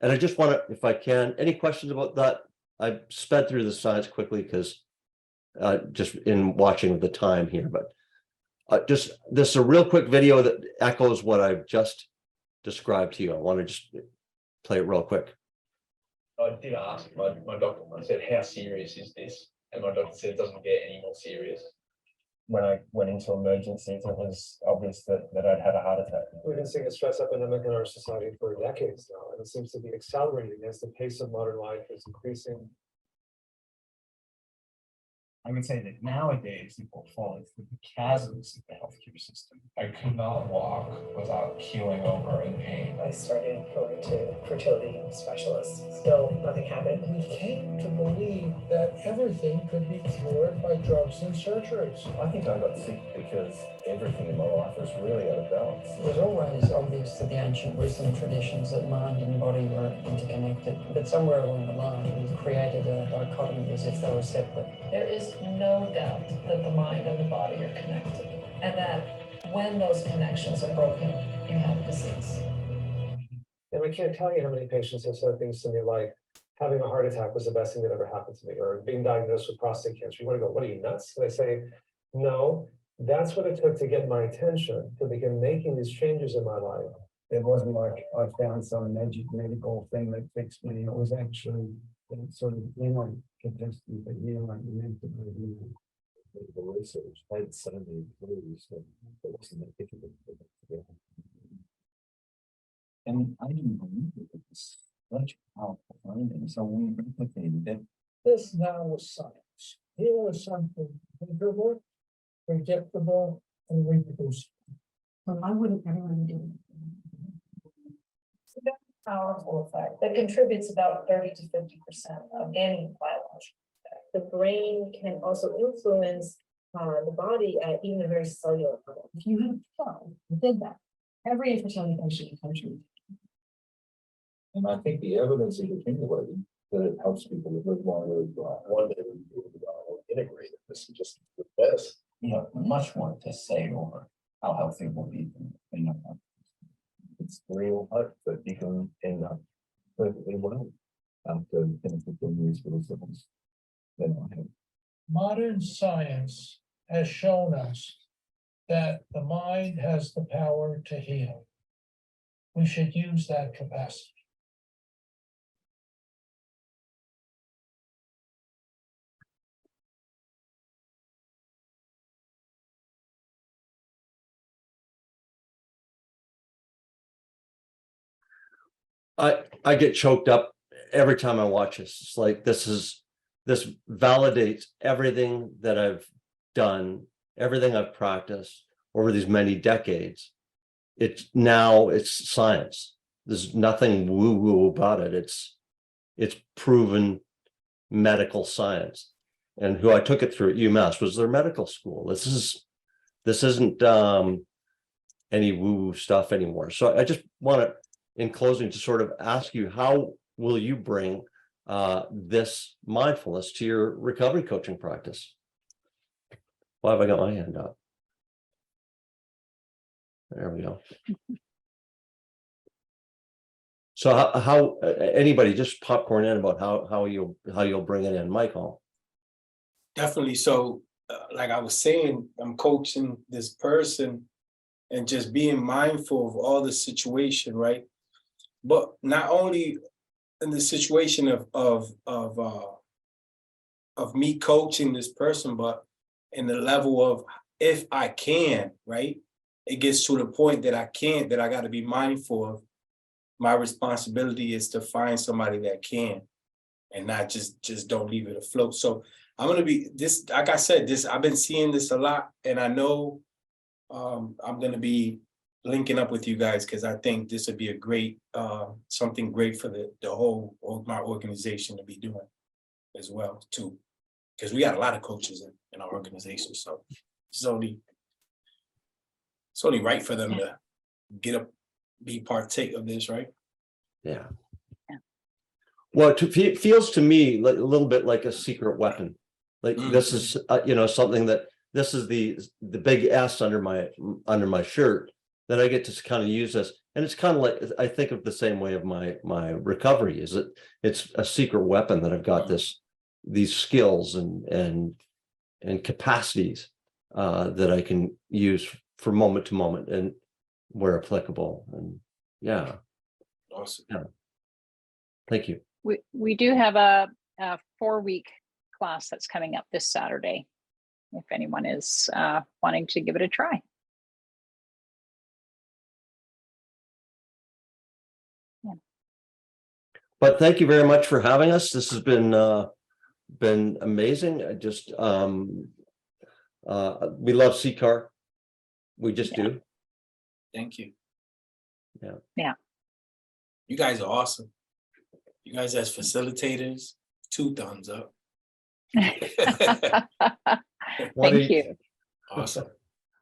And I just want to, if I can, any questions about that? I sped through the science quickly because just in watching the time here, but just this is a real quick video that echoes what I've just described to you. I want to just play it real quick. I did ask my doctor, I said, how serious is this? And my doctor said it doesn't get any more serious. When I went into emergencies, it was obvious that I'd had a heart attack. We've been seeing a stress epidemic in our society for decades now, and it seems to be accelerating as the pace of modern life is increasing. I would say that nowadays people fall into the chasms of the healthcare system. I could not walk without keeling over in pain. I started going to fertility specialists. Still, nothing happened. We came to believe that everything could be cured by drugs and surgeries. I think I got sick because everything in my life was really out of balance. It was always obvious to the ancient wisdom traditions that mind and body were interconnected. But somewhere along the line, we created a dichotomy as if they were separate. There is no doubt that the mind and the body are connected, and that when those connections are broken, you have disease. And I can't tell you how many patients have said things to me like, having a heart attack was the best thing that ever happened to me, or being diagnosed with prostate cancer. You want to go, what are you, nuts? And I say, no, that's what it took to get my attention, to begin making these changes in my life. It wasn't like I found some magic medical thing that fixed me. It was actually sort of inner capacity for healing, mental healing. The research had so many clues that it wasn't that difficult to put together. And I didn't believe it was such a powerful finding, so we replicated it. This now was science. Here was something measurable, predictable, and reproducible. Well, I wouldn't everyone do it. Powerful effect that contributes about 30 to 50% of any biological effect. The brain can also influence the body at even a very cellular level. If you had a child who did that, every infertility patient in the country. And I think the evidence is accumulating that it helps people to live longer. One day we'll integrate it. This is just the best. You know, much more to say over how healthy we'll be. It's real hope that you can end up perfectly well after 10 to 15 years for the symptoms. Modern science has shown us that the mind has the power to heal. We should use that capacity. I get choked up every time I watch this. It's like this validates everything that I've done, everything I've practiced over these many decades. It's science. There's nothing woo-woo about it. It's proven medical science. And who I took it through at UMass was their medical school. This isn't any woo-woo stuff anymore. So I just want to, in closing, to sort of ask you, how will you bring this mindfulness to your recovery coaching practice? Why have I got my hand up? There we go. So how anybody just popcorn in about how you'll bring it in, Michael? Definitely. So like I was saying, I'm coaching this person and just being mindful of all the situation, right? But not only in the situation of me coaching this person, but in the level of, if I can, right? It gets to the point that I got to be mindful of. My responsibility is to find somebody that can, and not just don't leave it afloat. So I'm going to be this, like I said, I've been seeing this a lot, and I know I'm going to be linking up with you guys, because I think this would be a great, something great for the whole, my organization to be doing as well too. Because we got a lot of coaches in our organization. So it's only right for them to partake of this, right? Yeah. Well, it feels to me like a little bit like a secret weapon. Like this is, something that this is the big S under my shirt that I get to kind of use this. And it's kind of like, I think of the same way of my recovery, is that it's a secret weapon that I've got these skills and capacities that I can use for moment to moment and where applicable. And yeah. Awesome. Yeah. Thank you. We do have a 4-week class that's coming up this Saturday, if anyone is wanting to give it a try. Yeah. But thank you very much for having us. This has been amazing. I just we love CCAR. We just do. Thank you. Yeah. Yeah. You guys are awesome. You guys as facilitators, 2 thumbs up. Thank you. Awesome.